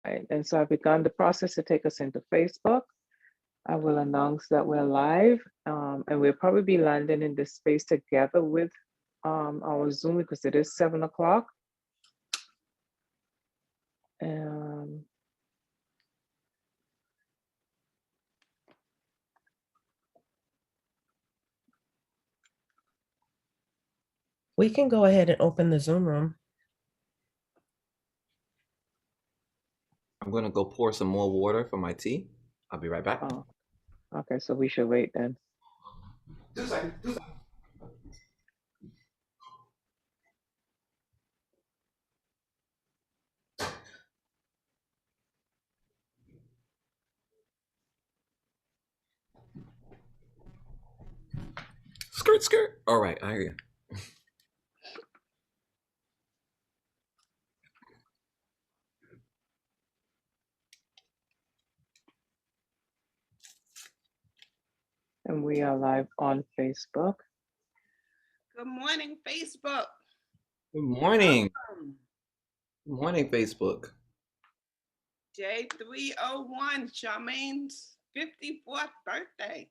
Right. And so I've begun the process to take us into Facebook. I will announce that we're live, and we'll probably be landing in this space together with our Zoom because it is 7 o'clock. We can go ahead and open the Zoom room. I'm gonna go pour some more water for my tea. I'll be right back. Oh, okay, so we should wait then. Skirt, skirt. All right, I hear you. And we are live on Facebook. Good morning, Facebook. Good morning. Good morning, Facebook. Day 301, Charmaine's 54th birthday.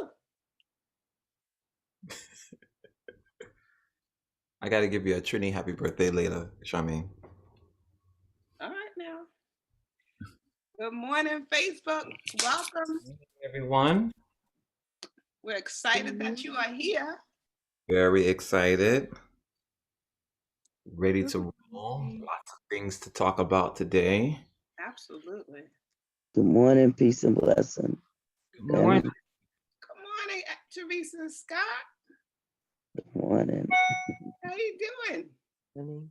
Woo! I got to give you a Trini happy birthday later, Charmaine. All right now. Good morning, Facebook. Welcome. Good morning, everyone. We're excited that you are here. Very excited. Ready to roll. Lots of things to talk about today. Absolutely. Good morning, peace and blessing. Good morning. Good morning, Teresa and Scott. Good morning. How you doing? I'm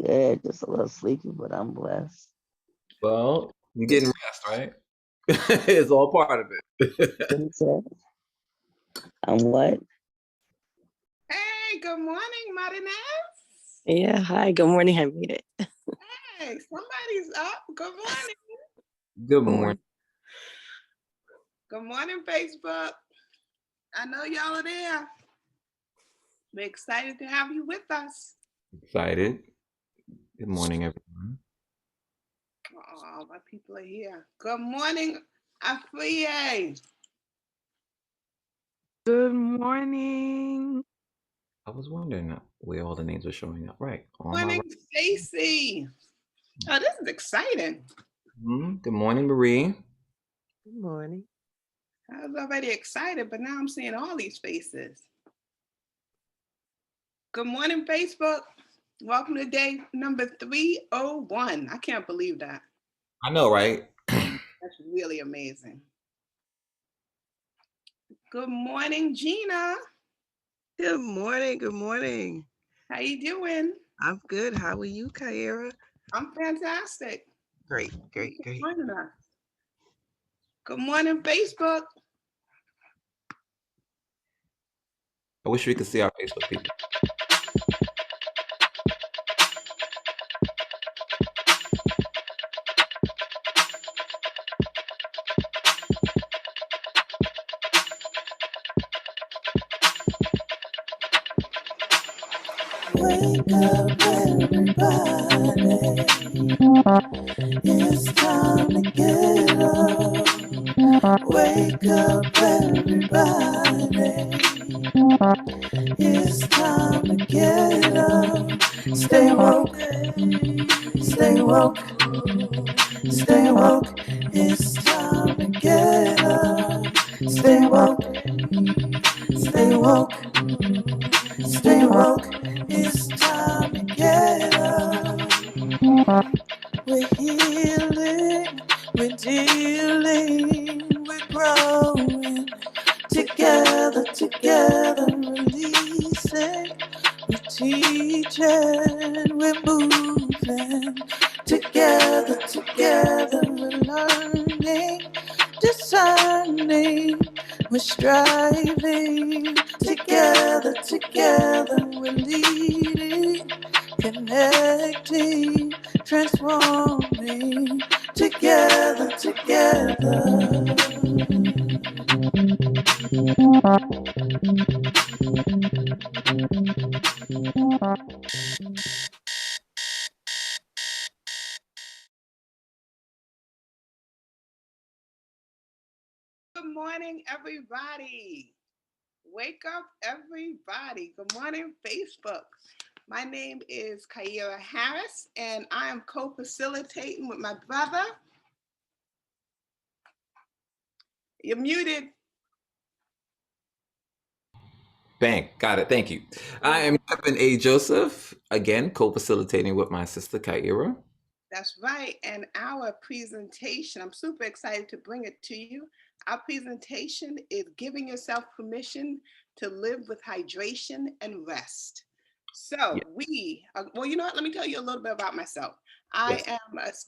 good, just a little sleepy, but I'm blessed. Well, you're getting rest, right? It's all part of it. I'm what? Hey, good morning, Marinez. Yeah, hi, good morning. I made it. Hey, somebody's up. Good morning. Good morning. Good morning, Facebook. I know y'all are there. We're excited to have you with us. Excited. Good morning, everyone. Oh, my people are here. Good morning, Afriye. Good morning. I was wondering where all the names are showing up. Right. Good morning, Stacy. Oh, this is exciting. Good morning, Marie. Good morning. I was already excited, but now I'm seeing all these faces. Good morning, Facebook. Welcome to day number 301. I can't believe that. I know, right? That's really amazing. Good morning, Gina. Good morning. Good morning. How you doing? I'm good. How are you, Kyira? I'm fantastic. Great, great, great. Good morning, Facebook. I wish we could see our Facebook people. Wake up, everybody. It's time to get up. Wake up, everybody. It's time to get up. Stay woke. Stay woke. Stay woke. It's time to get up. Stay woke. Stay woke. Stay woke. It's time to get up. We're healing, we're dealing, we're growing. Together, together, releasing. We're teaching, we're moving. Together, together, we're learning, discerning. We're striving. Together, together, we're leading, connecting, transforming. Together, together. Good morning, everybody. Wake up, everybody. Good morning, Facebook. My name is Kyira Harris, and I am co-facilitating with my brother. You're muted. Bang, got it. Thank you. I am Kevin A. Joseph, again, co-facilitating with my sister Kyira. That's right. And our presentation, I'm super excited to bring it to you. Our presentation is giving yourself permission to live with hydration and rest. So well, you know what? Let me tell you a little bit about myself. I am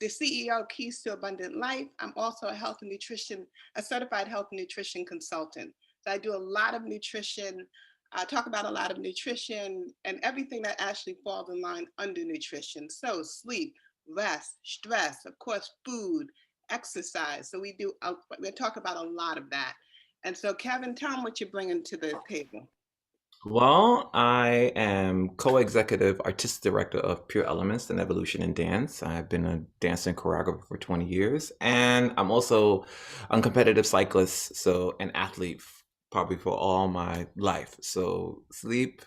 the CEO of Keys to Abundant Life. I'm also a certified health and nutrition consultant. So I do a lot of nutrition. I talk about a lot of nutrition and everything that actually falls in line under nutrition. So sleep, rest, stress, of course, food, exercise. So we talk about a lot of that. And so Kevin, tell them what you're bringing to the table. Well, I am co-executive artistic director of Pure Elements and Evolution in Dance. I've been a dancer and choreographer for 20 years, and I'm also a competitive cyclist, so an athlete probably for all my life. So sleep,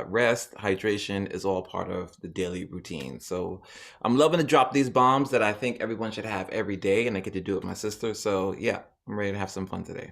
rest, hydration is all part of the daily routine. So I'm loving to drop these bombs that I think everyone should have every day, and I get to do it with my sister. So yeah, I'm ready to have some fun today.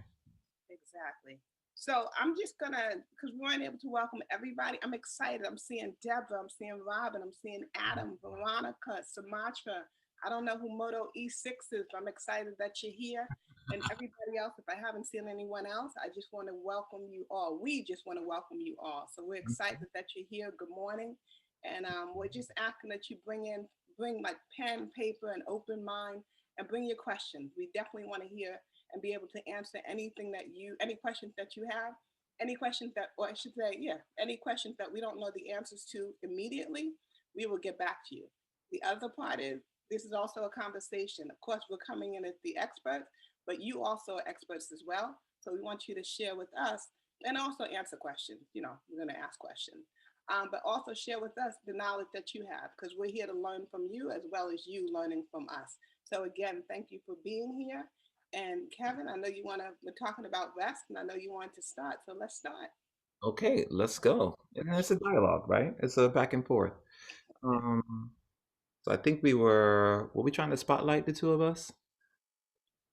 Exactly. So I'm just gonna, because we weren't able to welcome everybody, I'm excited. I'm seeing Deborah, I'm seeing Robin, I'm seeing Adam, Veronica, Sumatra. I don't know who Moto E6 is, but I'm excited that you're here. And everybody else, if I haven't seen anyone else, I just want to welcome you all. We just want to welcome you all. So we're excited that you're here. Good morning. And we're just asking that you bring like pen, paper, and open mind, and bring your questions. We definitely want to hear and be able to answer any questions that you have, any questions that we don't know the answers to immediately, we will get back to you. The other part is, this is also a conversation. Of course, we're coming in as the experts, but you also are experts as well. So we want you to share with us and also answer questions. You know, we're going to ask questions, but also share with us the knowledge that you have, because we're here to learn from you as well as you learning from us. So again, thank you for being here. And Kevin, I know we're talking about rest, and I know you want to start, so let's start. Okay, let's go. And it's a dialogue, right? It's a back and forth. So I think were we trying to spotlight the two of us?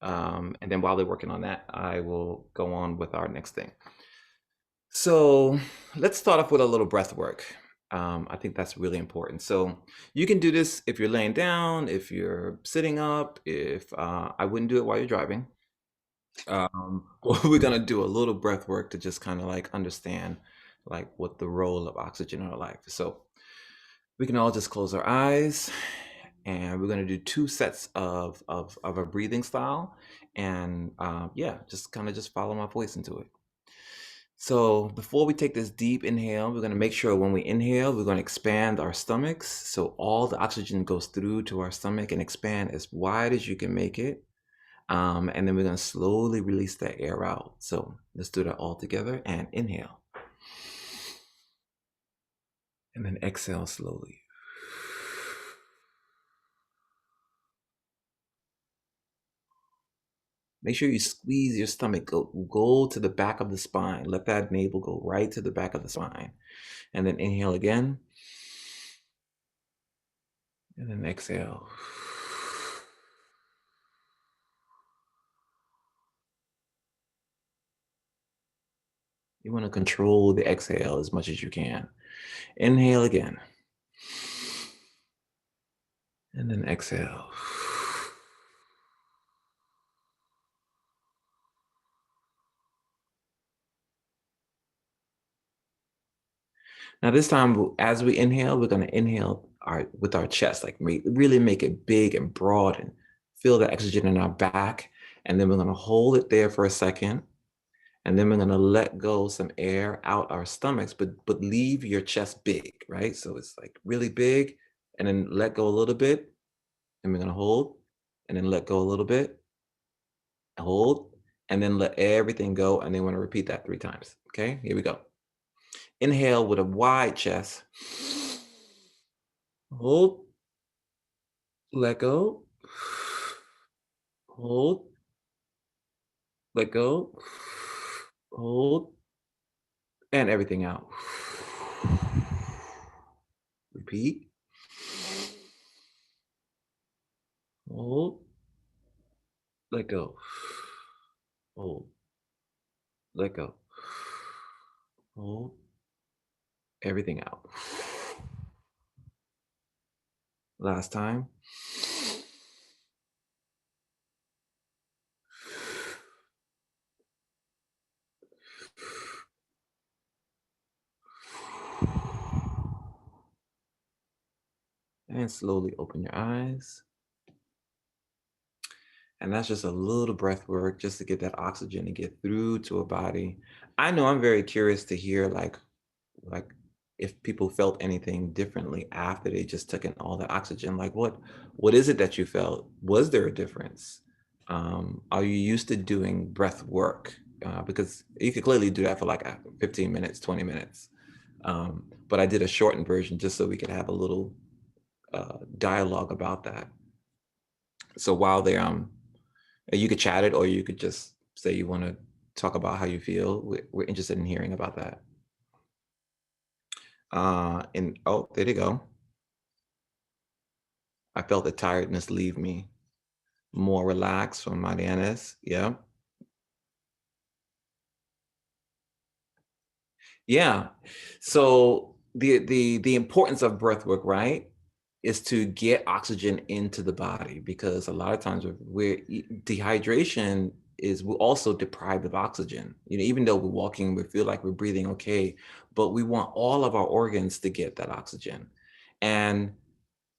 And then while they're working on that, I will go on with our next thing. So let's start off with a little breath work. I think that's really important. So you can do this if you're laying down, if you're sitting up, if I wouldn't do it while you're driving. We're gonna do a little breath work to just kind of like understand like what the role of oxygen in our life. So we can all just close our eyes, and we're gonna do 2 sets of a breathing style, and yeah, just kind of just follow my voice into it. So before we take this deep inhale, we're gonna make sure when we inhale, we're gonna expand our stomachs, so all the oxygen goes through to our stomach and expand as wide as you can make it. And then we're going to slowly release that air out. So let's do that all together, and inhale. And then exhale slowly. Make sure you squeeze your stomach, go to the back of the spine. Let that navel go right to the back of the spine. And then inhale again. And then exhale. You want to control the exhale as much as you can. Inhale again. And then exhale. Now this time, as we inhale, we're going to inhale with our chest, like really make it big and broad and feel the oxygen in our back. And then we're going to hold it there for a second. And then we're going to let go some air out our stomachs, but leave your chest big, right? So it's like really big, and then let go a little bit. And we're going to hold, and then let go a little bit, hold, and then let everything go. And then we're going to repeat that 3 times. Okay, here we go. Inhale with a wide chest. Hold. Let go. Hold. let go, hold, and everything out. Repeat. Hold, let go. Hold, let go. Hold, everything out. Last time. And slowly open your eyes. And that's just a little breath work just to get that oxygen to get through to a body. I know I'm very curious to hear like if people felt anything differently after they just took in all that oxygen. Like what is it that you felt? Was there a difference? Are you used to doing breath work? Because you could clearly do that for like 15 minutes, 20 minutes. But I did a shortened version just so we could have a little dialogue about that. So while they're you could chat it, or you could just say you want to talk about how you feel. We're interested in hearing about that. And oh, there you go. I felt the tiredness leave me. More relaxed from Marianas. Yeah. Yeah. So the importance of breath work, right, is to get oxygen into the body, because a lot of times dehydration is we're also deprived of oxygen. You know, even though we're walking, we feel like we're breathing okay, but we want all of our organs to get that oxygen. And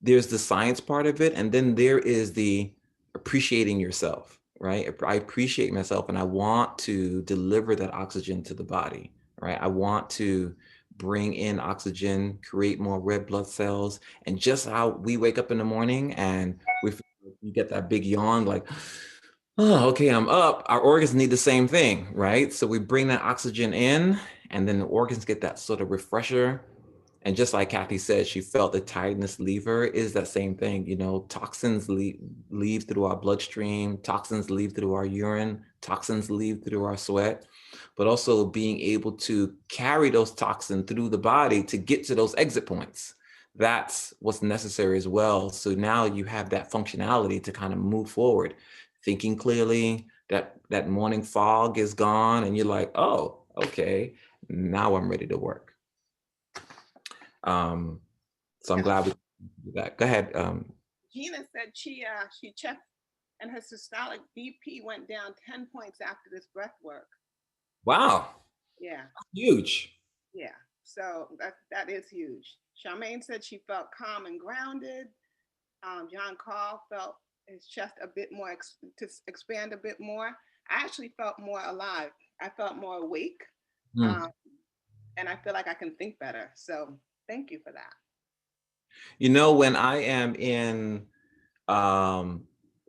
there's the science part of it, and then there is the appreciating yourself, right? I appreciate myself and I want to deliver that oxygen to the body, right? I want to bring in oxygen, create more red blood cells. And just how we wake up in the morning and you get that big yawn, like, oh, okay, I'm up. Our organs need the same thing, right? So we bring that oxygen in, and then the organs get that sort of refresher. And just like Kathy said, she felt the tiredness leave her, is that same thing. You know, toxins leave through our bloodstream, toxins leave through our urine, toxins leave through our sweat, but also being able to carry those toxins through the body to get to those exit points. That's what's necessary as well. So now you have that functionality to kind of move forward, thinking clearly, that morning fog is gone, and you're like, oh, okay, now I'm ready to work. So I'm glad we do that. Go ahead. Gina said she checked and her systolic BP went down 10 points after this breath work. Wow. Yeah. Huge. Yeah. So that is huge. Charmaine said she felt calm and grounded. John Carl felt his chest a bit more, to expand a bit more. I actually felt more alive. I felt more awake. And I feel like I can think better. So thank you for that. You know, when I am in, well,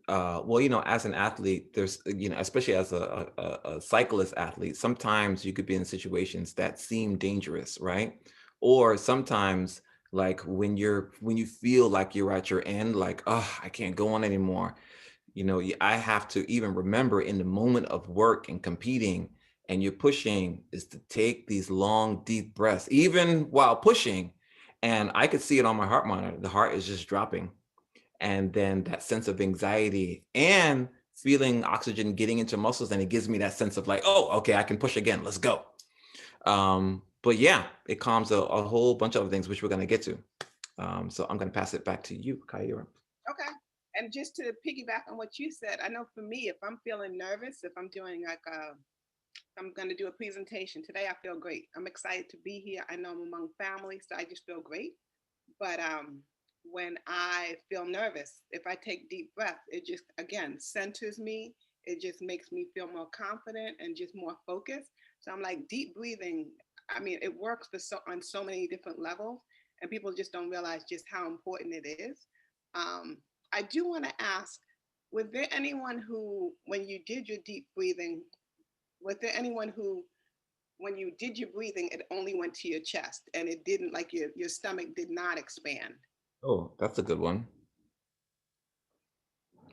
you know, as an athlete, there's, you know, especially as a cyclist athlete, sometimes you could be in situations that seem dangerous, right? Or sometimes, like when you feel like you're at your end, like, oh, I can't go on anymore. You know, I have to even remember in the moment of work and competing and you're pushing, is to take these long, deep breaths, even while pushing. And I could see it on my heart monitor. The heart is just dropping. And then that sense of anxiety and feeling oxygen getting into muscles. And it gives me that sense of like, oh, okay, I can push again. Let's go. But yeah, it calms a whole bunch of other things, which we're going to get to. So I'm going to pass it back to you, Kyira. Okay. And just to piggyback on what you said, I know for me, if I'm feeling nervous, if I'm doing like I'm going to do a presentation today, I feel great. I'm excited to be here. I know I'm among family, so I just feel great. But when I feel nervous, if I take deep breath, it just, again, centers me. It just makes me feel more confident and just more focused. So I'm like, deep breathing, I mean, it works on so many different levels, and people just don't realize just how important it is. I do want to ask, was there anyone who, when you did your deep breathing, was there anyone who, when you did your breathing, it only went to your chest and it didn't, like your stomach did not expand? Oh, that's a good one.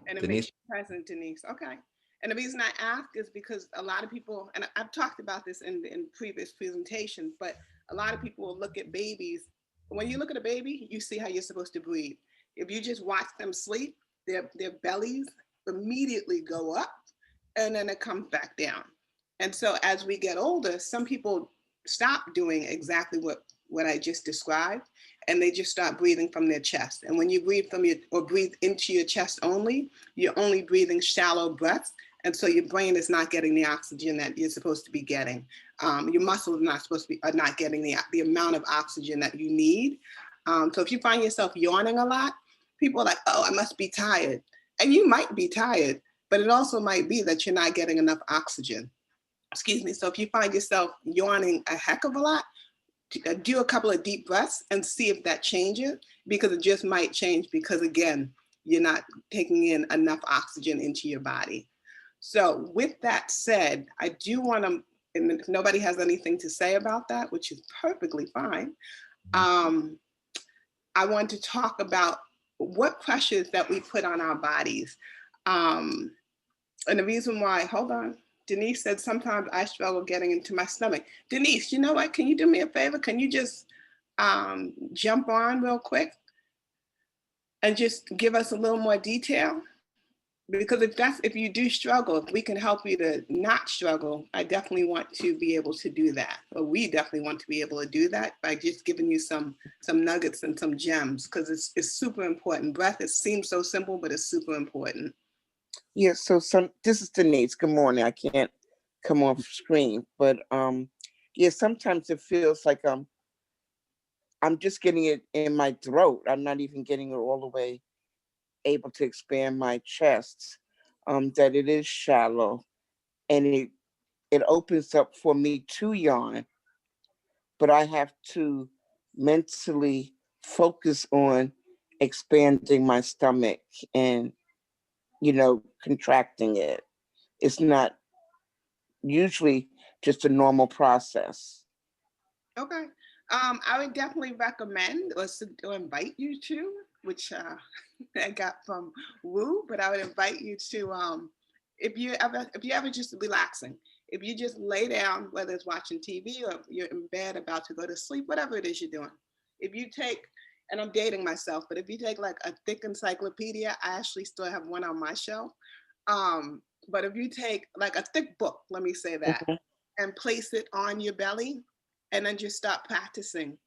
And it Denise. makes you present, Denise. Okay. And the reason I ask is because a lot of people, and I've talked about this in previous presentations, but a lot of people will look at babies. When you look at a baby, you see how you're supposed to breathe. If you just watch them sleep, their bellies immediately go up and then it comes back down. And so as we get older, some people stop doing exactly what I just described, and they just start breathing from their chest. And when you breathe from your, or breathe into your chest only, you're only breathing shallow breaths. And so your brain is not getting the oxygen that you're supposed to be getting. Your muscles are not getting the amount of oxygen that you need. So if you find yourself yawning a lot, people are like, oh, I must be tired. And you might be tired, but it also might be that you're not getting enough oxygen. Excuse me. So if you find yourself yawning a heck of a lot, do a couple of deep breaths and see if that changes, because it just might change because, again, you're not taking in enough oxygen into your body. So with that said, I do want to, and if nobody has anything to say about that, which is perfectly fine, I want to talk about what pressures that we put on our bodies. And the reason why, hold on, Denise said, sometimes I struggle getting into my stomach. Denise, you know what? Can you do me a favor? Can you just jump on real quick and just give us a little more detail? Because if you do struggle, if we can help you to not struggle, I definitely want to be able to do that. Or we definitely want to be able to do that by just giving you some nuggets and some gems, because it's super important. Breath, it seems so simple, but it's super important. Yeah, so this is Denise. Good morning. I can't come off screen, but yeah, sometimes it feels like I'm just getting it in my throat. I'm not even getting it all the way able to expand my chest. That it is shallow, and it opens up for me to yawn, but I have to mentally focus on expanding my stomach and, contracting it. It's not usually just a normal process. Okay. I would definitely recommend or invite you to, which I got from Woo, but I would invite you to, if you ever just relaxing, if you just lay down, whether it's watching TV or you're in bed about to go to sleep, whatever it is you're doing, if you take, and I'm dating myself, but if you take like a thick encyclopedia, I actually still have one on my shelf. But if you take like a thick book, let me say that, and place it on your belly, and then just start practicing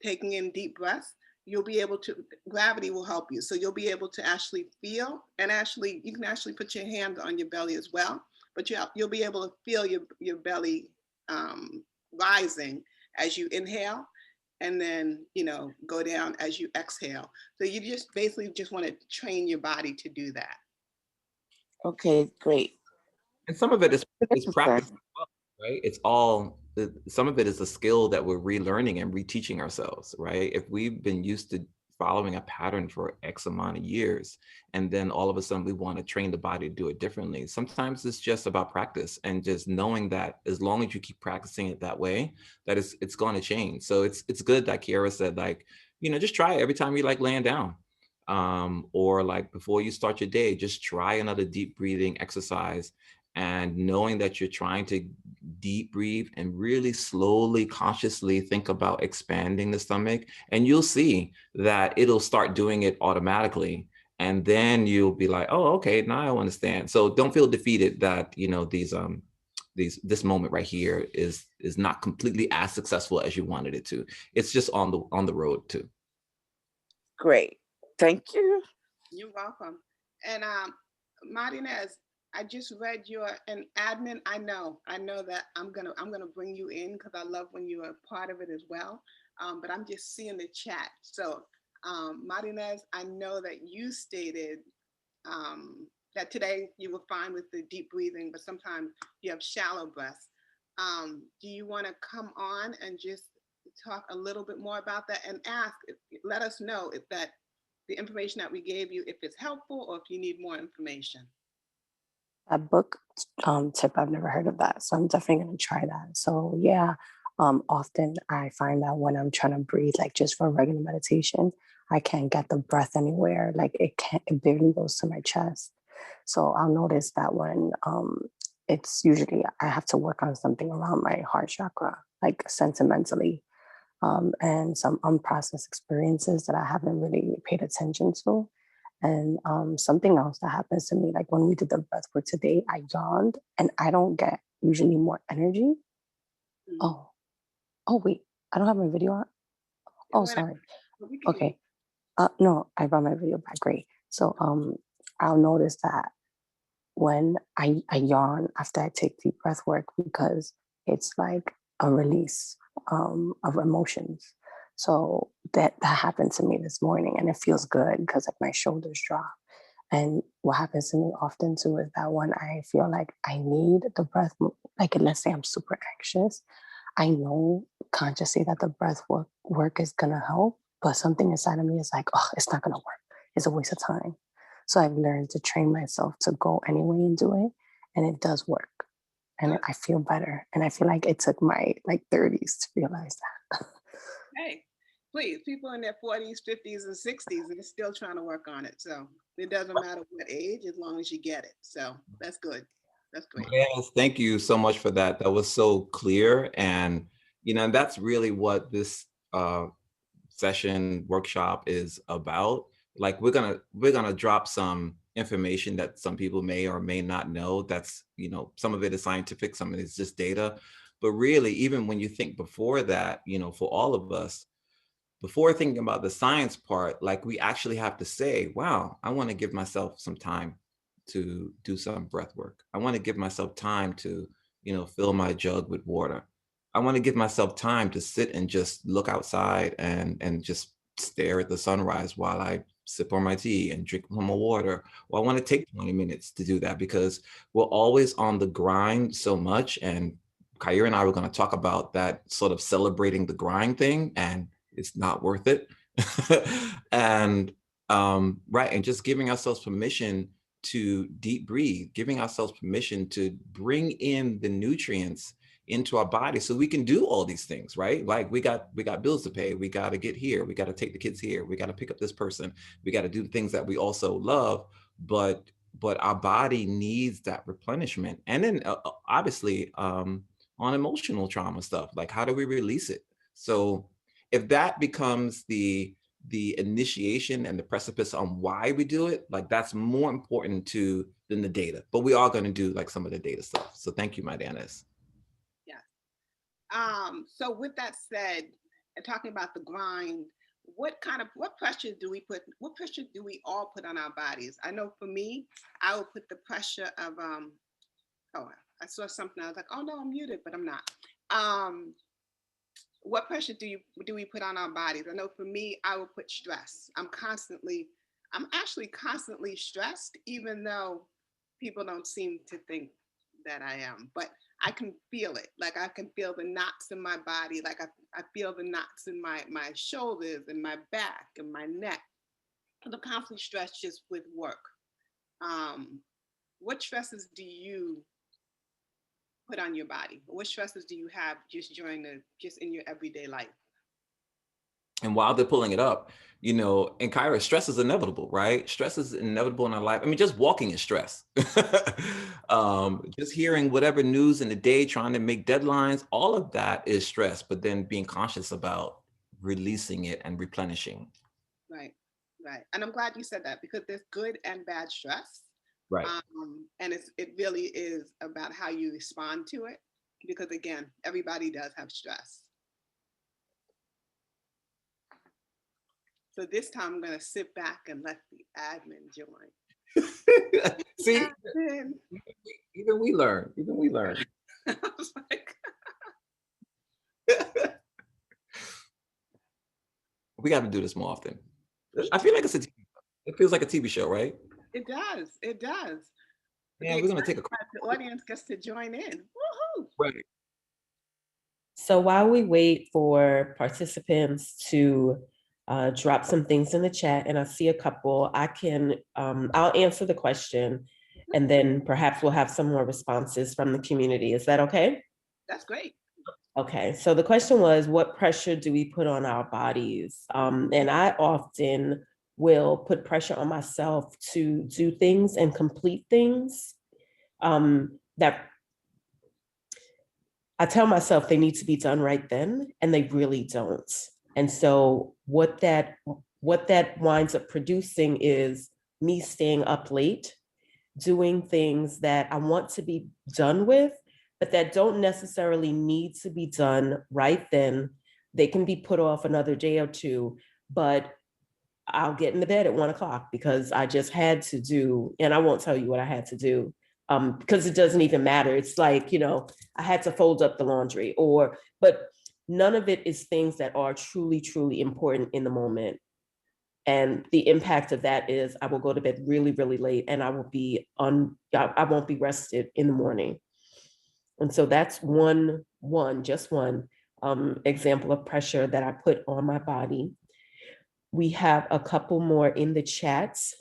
taking in deep breaths, you'll be able to, gravity will help you. So you'll be able to actually feel, and actually, you can actually put your hand on your belly as well, but you'll be able to feel your belly rising as you inhale, and then, go down as you exhale. So you just basically just want to train your body to do that. Okay, great. And some of it is practice Exercise. as well, right? It's all, some of it is a skill that we're relearning and reteaching ourselves, right? If we've been used to following a pattern for X amount of years, and then all of a sudden we want to train the body to do it differently. Sometimes it's just about practice and just knowing that as long as you keep practicing it that way, that it's going to change. So it's good that Kyira said, like, just try it every time you like laying down. Or like before you start your day, just try another deep breathing exercise, and knowing that you're trying to deep breathe and really slowly, consciously think about expanding the stomach, and you'll see that it'll start doing it automatically. And then you'll be like, oh, okay, now I understand. So don't feel defeated that, this moment right here is not completely as successful as you wanted it to. It's just on the road too. Great. Thank you. You're welcome. And Martinez, I just read an admin. I know that I'm gonna bring you in because I love when you are part of it as well. But I'm just seeing the chat. So Martinez, I know that you stated that today you were fine with the deep breathing, but sometimes you have shallow breaths. Do you want to come on and just talk a little bit more about that and let us know if that the information that we gave you, if it's helpful or if you need more information. A book tip, I've never heard of that. So I'm definitely going to try that. So yeah, often I find that when I'm trying to breathe, like just for regular meditation, I can't get the breath anywhere. Like it barely goes to my chest. So I'll notice that when it's usually I have to work on something around my heart chakra, like sentimentally, and some unprocessed experiences that I haven't really paid attention to. And something else that happens to me, like when we did the breath work today, I yawned and I don't get usually more energy. Oh, oh wait, I don't have my video on. Oh, sorry. Okay. No, I brought my video back. Great. So I'll notice that when I yawn after I take deep breath work because it's like a release of emotions. So that happened to me this morning and it feels good because like my shoulders drop. And what happens to me often too is that when I feel like I need the breath, like let's say I'm super anxious, I know consciously that the breath work is gonna help, but something inside of me is like, oh, it's not gonna work. It's a waste of time. So I've learned to train myself to go anyway and do it, and it does work. And I feel better. And I feel like it took my like 30s to realize that. Hey, please, people in their 40s, 50s, and 60s are still trying to work on it. So it doesn't matter what age, as long as you get it. So that's good. That's great. Yes, thank you so much for that. That was so clear. And, that's really what this session workshop is about. Like we're gonna drop some information that some people may or may not know. That's, some of it is scientific, some of it is just data. But really, even when you think before that, for all of us, before thinking about the science part, like we actually have to say, wow, I want to give myself some time to do some breath work. I want to give myself time to, fill my jug with water. I want to give myself time to sit and just look outside and just stare at the sunrise while I sip on my tea and drink some more water. Or I want to take 20 minutes to do that because we're always on the grind so much. And Kyira and I were going to talk about that sort of celebrating the grind thing, and it's not worth it. And right, and just giving ourselves permission to deep breathe, giving ourselves permission to bring in the nutrients into our body so we can do all these things, right? Like we got bills to pay, we got to get here, we got to take the kids here, we got to pick up this person, we got to do the things that we also love, but our body needs that replenishment. And then obviously on emotional trauma stuff, like how do we release it? So if that becomes the initiation and the precipice on why we do it, like that's more important than the data. But we are going to do like some of the data stuff. So thank you, my Danis. Yeah. So with that said, and talking about the grind, what pressure do we all put on our bodies? I know for me, I will put the pressure of oh, I saw something, I was like, oh no, I'm muted, but I'm not. What pressure do we put on our bodies? I know for me, I will put stress. I'm actually constantly stressed, even though people don't seem to think that I am, but I can feel it. Like I can feel the knots in my body. Like I feel the knots in my shoulders and my back and my neck. I'm constantly stressed just with work. What stresses do you put on your body? What stresses do you have just in your everyday life? And while they're pulling it up, and Kyira, stress is inevitable, right? Stress is inevitable in our life. I mean, just walking is stress. Just hearing whatever news in the day, trying to make deadlines, all of that is stress, but then being conscious about releasing it and replenishing. Right. And I'm glad you said that because there's good and bad stress. Right. And it really is about how you respond to it. Because again, everybody does have stress. So this time I'm going to sit back and let the admin join. See, even we learn. I was like, we got to do this more often. I feel like it feels like a TV show, right? It does. Yeah, we're going to take the audience gets to join in. Woohoo! Right. So while we wait for participants to drop some things in the chat, and I see a couple, I'll answer the question, and then perhaps we'll have some more responses from the community. Is that okay? That's great. Okay, so the question was, what pressure do we put on our bodies? And I often will put pressure on myself to do things and complete things that I tell myself they need to be done right then, and they really don't. And so what that winds up producing is me staying up late, doing things that I want to be done with, but that don't necessarily need to be done right then. They can be put off another day or two, but I'll get in the bed at 1 o'clock because I just had to do, and I won't tell you what I had to do because it doesn't even matter. It's like, I had to fold up the laundry but none of it is things that are truly, truly important in the moment. And the impact of that is I will go to bed really, really late and I won't be rested in the morning. And so that's just one example of pressure that I put on my body. We have a couple more in the chats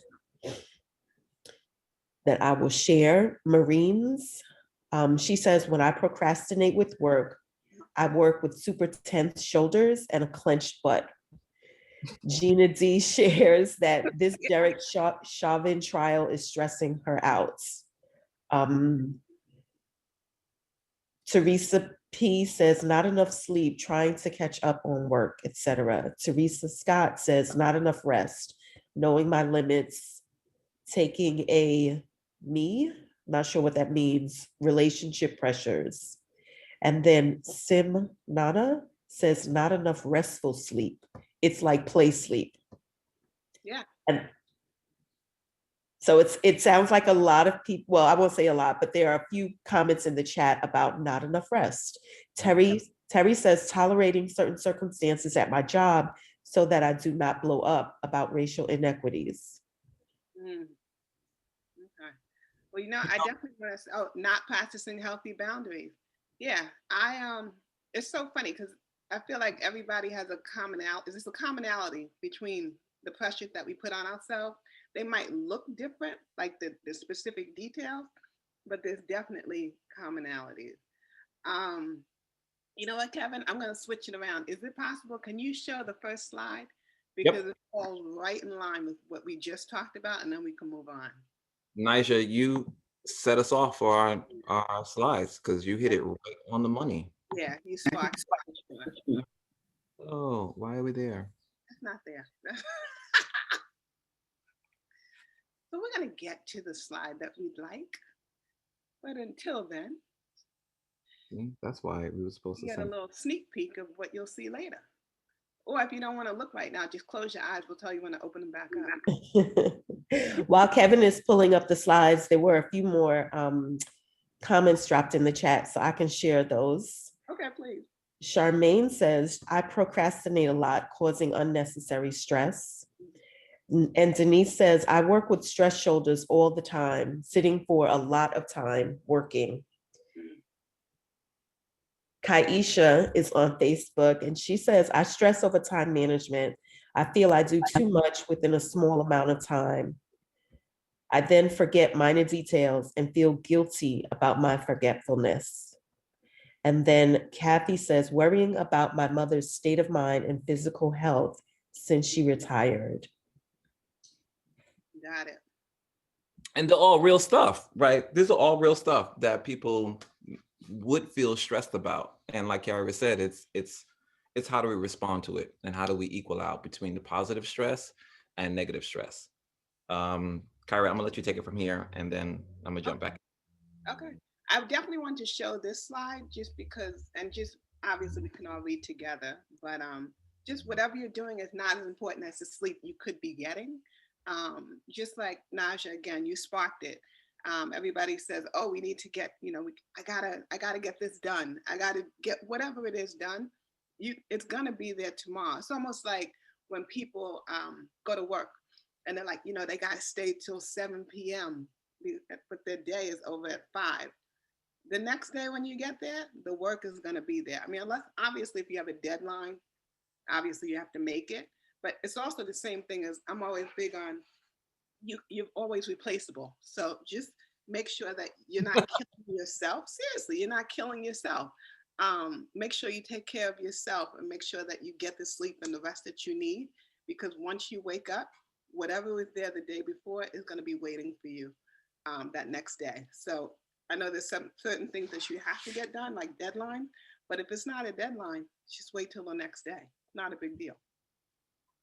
that I will share. Marine's, she says, when I procrastinate with work, I work with super tense shoulders and a clenched butt. Gina D shares that this Derek Chauvin trial is stressing her out. Teresa P says, not enough sleep, trying to catch up on work, etc. Teresa Scott says, not enough rest, knowing my limits, taking a not sure what that means, relationship pressures. And then Sim Nana says, not enough restful sleep. It's like play sleep. Yeah. And so it sounds like a lot of people, well, I won't say a lot, but there are a few comments in the chat about not enough rest. Terry says, tolerating certain circumstances at my job so that I do not blow up about racial inequities. Okay. Well, I definitely want to say, not practicing healthy boundaries. Yeah, it's so funny because I feel like everybody has a commonality. Is this a commonality between the pressure that we put on ourselves? They might look different, like the specific details, but there's definitely commonalities. You know what, Kevin? I'm going to switch it around. Is it possible? Can you show the first slide? Because it falls right in line with what we just talked about, and then we can move on. Nyjah, you set us off for our slides because you hit it right on the money. Yeah, you sparked. Oh, why are we there? It's not there. So we're going to get to the slide that we'd like. But until then, that's why we were supposed to get a little sneak peek of what you'll see later. Or if you don't want to look right now, just close your eyes. We'll tell you when to open them back up. While Kevin is pulling up the slides, there were a few more comments dropped in the chat, so I can share those. Okay, please. Charmaine says, I procrastinate a lot, causing unnecessary stress. And Denise says, I work with stress shoulders all the time, sitting for a lot of time, working. Kyisha is on Facebook and she says, I stress over time management. I feel I do too much within a small amount of time. I then forget minor details and feel guilty about my forgetfulness. And then Kathy says, worrying about my mother's state of mind and physical health since she retired. Got it. And they're all real stuff, right? These are all real stuff that people would feel stressed about. And like Kyira said, it's how do we respond to it and how do we equal out between the positive stress and negative stress. Kyira, I'm gonna let you take it from here and then I'm gonna jump back. Okay. I definitely want to show this slide just because, and just obviously we can all read together, but just whatever you're doing is not as important as the sleep you could be getting. Just like Nyjah, again, you sparked it. Everybody says, oh, we need to get, I gotta get this done. I gotta get whatever it is done. It's gonna be there tomorrow. It's almost like when people go to work and they're like, they gotta stay till 7 p.m. but their day is over at 5. The next day when you get there, the work is gonna be there. I mean, unless obviously if you have a deadline, obviously you have to make it. But it's also the same thing as I'm always big on you're always replaceable. So just make sure that you're not killing yourself. Seriously, you're not killing yourself. Make sure you take care of yourself and make sure that you get the sleep and the rest that you need. Because once you wake up, whatever was there the day before is going to be waiting for you that next day. So I know there's some certain things that you have to get done, like deadline, but if it's not a deadline, just wait till the next day. Not a big deal.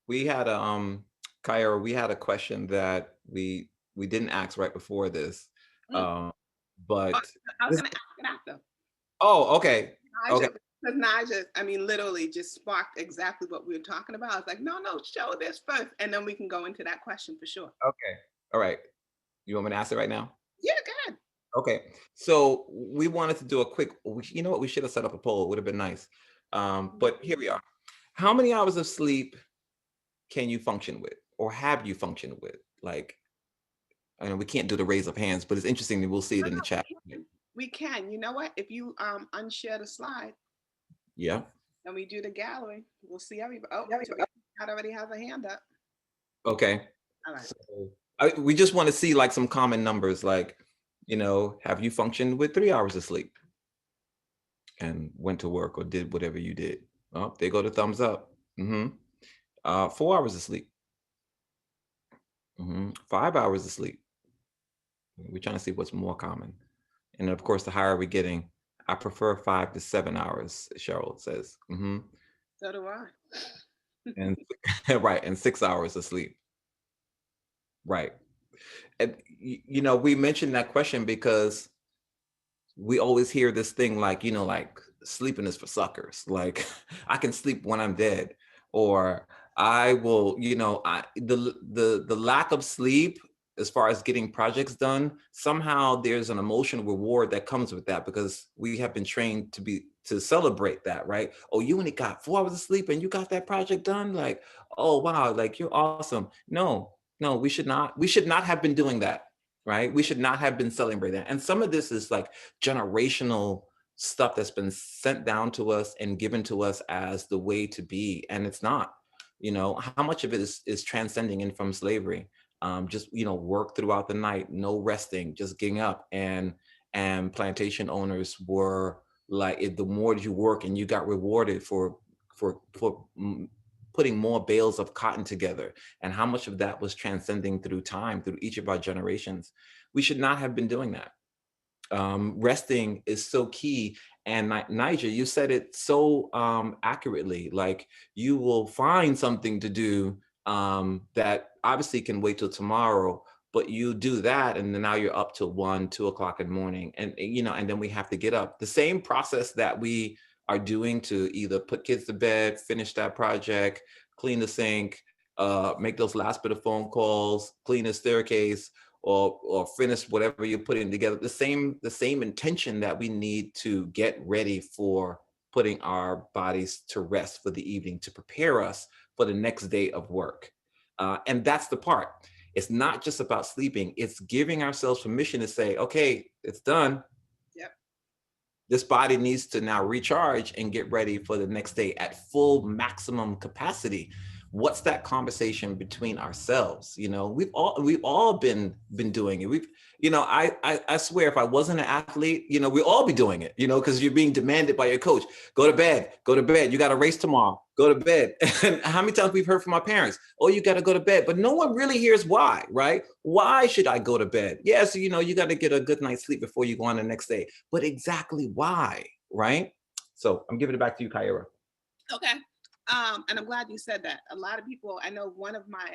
We had a Kyra, we had a question that we didn't ask right before this. Oh, But I was this, going to ask it after. oh, okay. Okay. Because Naja, I mean, literally just sparked exactly what we were talking about. I was like, no, show this first, and then we can go into that question for sure. Okay. All right. You want me to ask it right now? Yeah, go ahead. Okay. So we wanted to do a quick, you know what, we should have set up a poll. It would have been nice. But here we are. How many hours of sleep can you function with, or have you functioned with? Like, I know we can't do the raise of hands, but it's interesting that we'll see it in the chat. We can. You know what? If you unshare the slide, Yeah. and we do the gallery, we'll see everybody. Oh, Scott already has a hand up. Okay. All right. So we just want to see like some common numbers, like, you know, have you functioned with 3 hours of sleep and went to work or did whatever you did? Oh, they go to thumbs up. 4 hours of sleep. 5 hours of sleep. We're trying to see what's more common. And of course, the higher we're getting, I prefer 5 to 7 hours, Cheryl says. So do I. And right, and 6 hours of sleep. Right. And you know, we mentioned that question because we always hear this thing like, you know, like sleeping is for suckers. Like I can sleep when I'm dead, or I will, you know, the lack of sleep as far as getting projects done, somehow there's an emotional reward that comes with that because we have been trained to celebrate that, right? Oh, you only got 4 hours of sleep and you got that project done. Like, oh wow, like you're awesome. No, we should not have been doing that, right? We should not have been celebrating that. And some of this is like generational stuff that's been sent down to us and given to us as the way to be, and it's not. You know, how much of it is transcending in from slavery? Just, you know, work throughout the night, no resting, just getting up, and plantation owners were like, the more you work and you got rewarded for putting more bales of cotton together, and how much of that was transcending through time, through each of our generations. We should not have been doing that. Resting is so key. And Niger, you said it so accurately. Like, you will find something to do that obviously can wait till tomorrow, but you do that, and then now you're up till 1, 2 o'clock in the morning, and you know, and then we have to get up. The same process that we are doing to either put kids to bed, finish that project, clean the sink, make those last bit of phone calls, clean the staircase, or finish whatever you're putting together. The same intention that we need to get ready for putting our bodies to rest for the evening, to prepare us for the next day of work. And that's the part. It's not just about sleeping. It's giving ourselves permission to say, okay, it's done. Yep. This body needs to now recharge and get ready for the next day at full maximum capacity. What's that conversation between ourselves? You know, we've all been doing it. We've, you know, I swear, if I wasn't an athlete, you know, we'd all be doing it, you know, because you're being demanded by your coach. Go to bed. You got a race tomorrow. Go to bed. And how many times we've heard from our parents, oh, you got to go to bed, but no one really hears why, right? Why should I go to bed? Yes, you know, you got to get a good night's sleep before you go on the next day, but exactly why, right? So I'm giving it back to you, Kyra. Okay. And I'm glad you said that. A lot of people, I know one of my,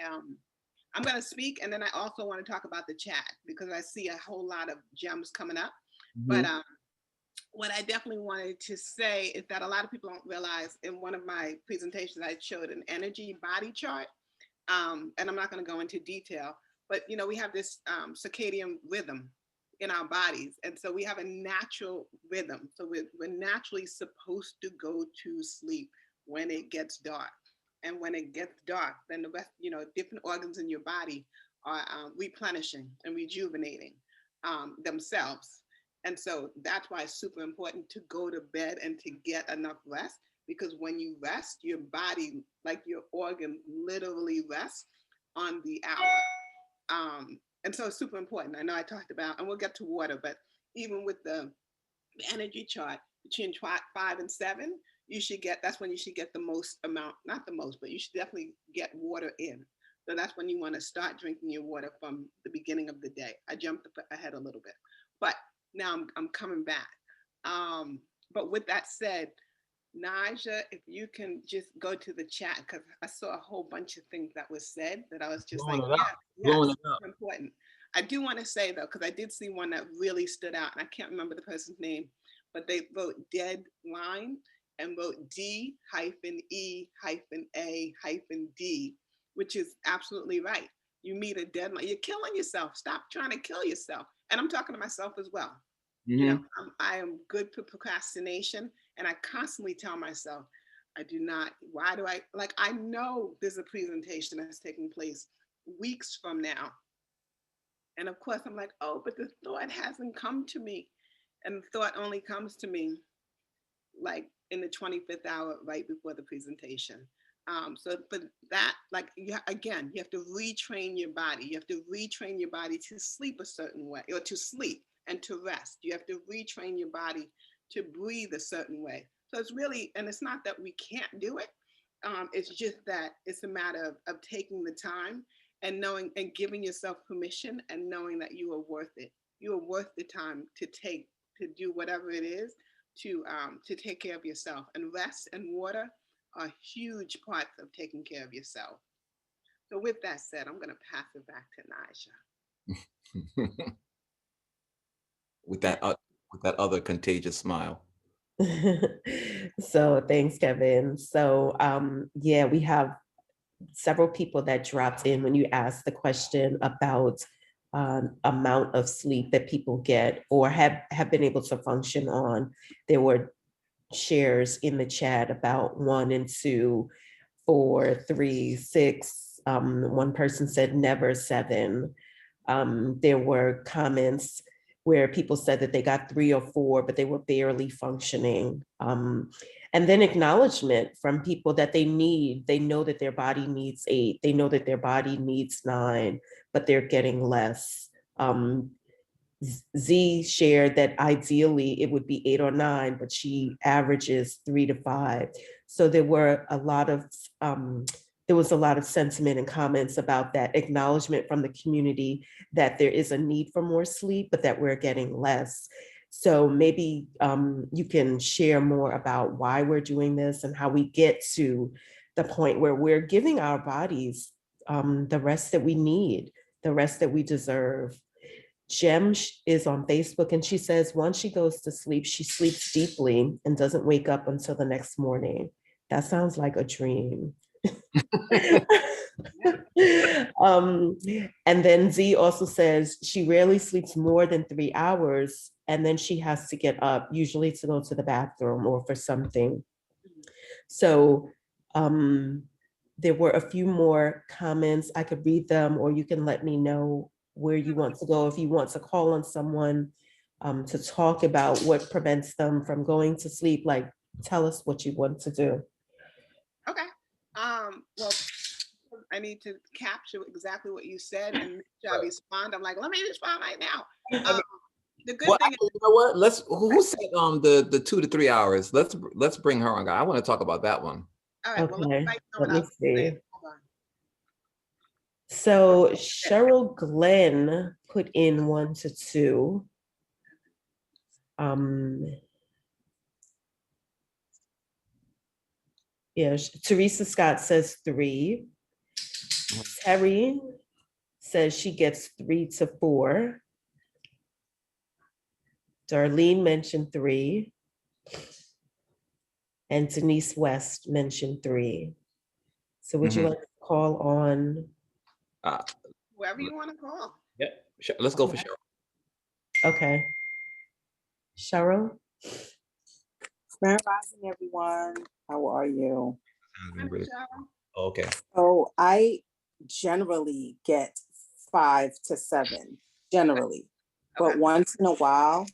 I'm going to speak, and then I also want to talk about the chat because I see a whole lot of gems coming up. But what I definitely wanted to say is that a lot of people don't realize, in one of my presentations, I showed an energy body chart. And I'm not going to go into detail, but you know, we have this circadian rhythm in our bodies. And so we have a natural rhythm. So we're naturally supposed to go to sleep when it gets dark. And when it gets dark, then the rest, you know, different organs in your body are replenishing and rejuvenating themselves. And so that's why it's super important to go to bed and to get enough rest, because when you rest, your body, like your organ, literally rests on the hour. And so it's super important. I know I talked about, and we'll get to water, but even with the energy chart, between 5 and 7, you should get, that's when you should get the most amount, not the most, but you should definitely get water in. So that's when you want to start drinking your water from the beginning of the day. I jumped ahead a little bit, but now I'm coming back. But with that said, Naja, if you can just go to the chat, because I saw a whole bunch of things that was said that I was just Blowing like, it up. yeah, Blowing yes, it up. important. I do want to say though, because I did see one that really stood out, and I can't remember the person's name, but they wrote dead line and wrote D-E-A-D, which is absolutely right. You meet a deadline, you're killing yourself. Stop trying to kill yourself. And I'm talking to myself as well. You know, I am good for procrastination, and I constantly tell myself, I do not, why do I, like, I know there's a presentation that's taking place weeks from now. And of course, I'm like, oh, but the thought hasn't come to me. And the thought only comes to me like in the 25th hour, right before the presentation. So for that, like, again, you have to retrain your body. You have to retrain your body to sleep a certain way, or to sleep and to rest. You have to retrain your body to breathe a certain way. So it's really, and it's not that we can't do it. It's just that it's a matter of taking the time and knowing and giving yourself permission and knowing that you are worth it. You are worth the time to take, to do whatever it is to take care of yourself. And rest and water are huge parts of taking care of yourself. So with that said, I'm going to pass it back to Naja. with that other contagious smile. So thanks, Kevin. So yeah, we have several people that dropped in when you asked the question about amount of sleep that people get or have been able to function on. There were shares in the chat about 1 and 2, 4, 3, 6. One person said never 7. There were comments where people said that they got 3 or 4, but they were barely functioning. And then acknowledgement from people that they know that their body needs 8, they know that their body needs 9, but they're getting less. Z shared that ideally it would be 8 or 9, but she averages 3 to 5. So there was a lot of sentiment and comments about that, acknowledgement from the community that there is a need for more sleep, but that we're getting less. So maybe you can share more about why we're doing this and how we get to the point where we're giving our bodies the rest that we need, the rest that we deserve. Jem is on Facebook and she says once she goes to sleep, she sleeps deeply and doesn't wake up until the next morning. That sounds like a dream. And then Z also says she rarely sleeps more than 3 hours and then she has to get up, usually to go to the bathroom or for something. So there were a few more comments. I could read them or you can let me know where you want to go. If you want to call on someone to talk about what prevents them from going to sleep, like tell us what you want to do. Okay. Well, I need to capture exactly what you said and I respond. I'm like, let me respond right now. The good thing is, you know what? Who said the 2 to 3 hours? Let's bring her on. I want to talk about that one. All right, okay, well, let me see. So Cheryl Glenn put in 1 to 2. Yeah, Teresa Scott says 3. Terry says she gets 3 to 4. Darlene mentioned 3. And Denise West mentioned 3. So would you like to call on? Whoever you want to call. Yeah, let's go for Cheryl. Okay. Cheryl? Grand rising, everyone. How are you? Okay. So I generally get 5 to 7, generally. But once in a while,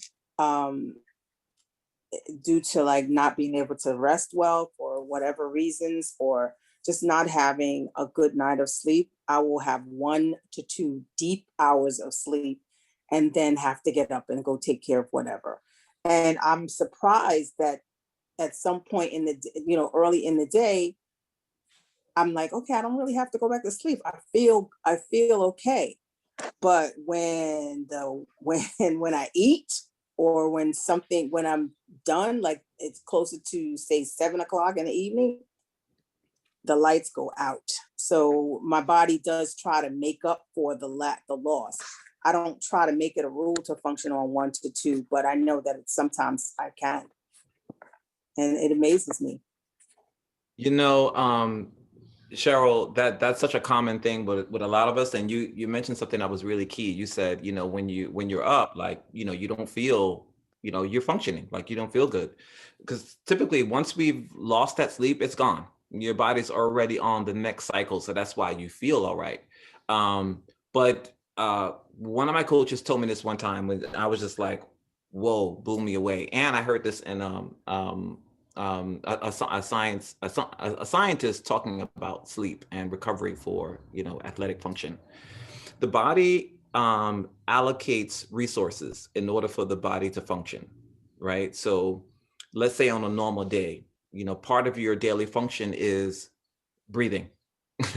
due to like not being able to rest well for whatever reasons, or just not having a good night of sleep, I will have 1 to 2 deep hours of sleep and then have to get up and go take care of whatever. And I'm surprised that at some point in the, early in the day, I'm like, okay, I don't really have to go back to sleep. I feel okay. But when when I eat, or when I'm done, like it's closer to say 7 o'clock in the evening, the lights go out. So my body does try to make up for the loss. I don't try to make it a rule to function on 1 to 2, but I know that sometimes I can. And it amazes me. You know, Cheryl, that's such a common thing with a lot of us. And you mentioned something that was really key. You said, you know, when you're up, like, you know, you don't feel, you know, you're functioning, like you don't feel good. Because typically once we've lost that sleep, it's gone. Your body's already on the next cycle. So that's why you feel all right. But one of my coaches told me this one time when I was just like, whoa, blew me away. And I heard this in a scientist talking about sleep and recovery for, you know, athletic function. The body allocates resources in order for the body to function, right? So let's say on a normal day, you know, part of your daily function is breathing,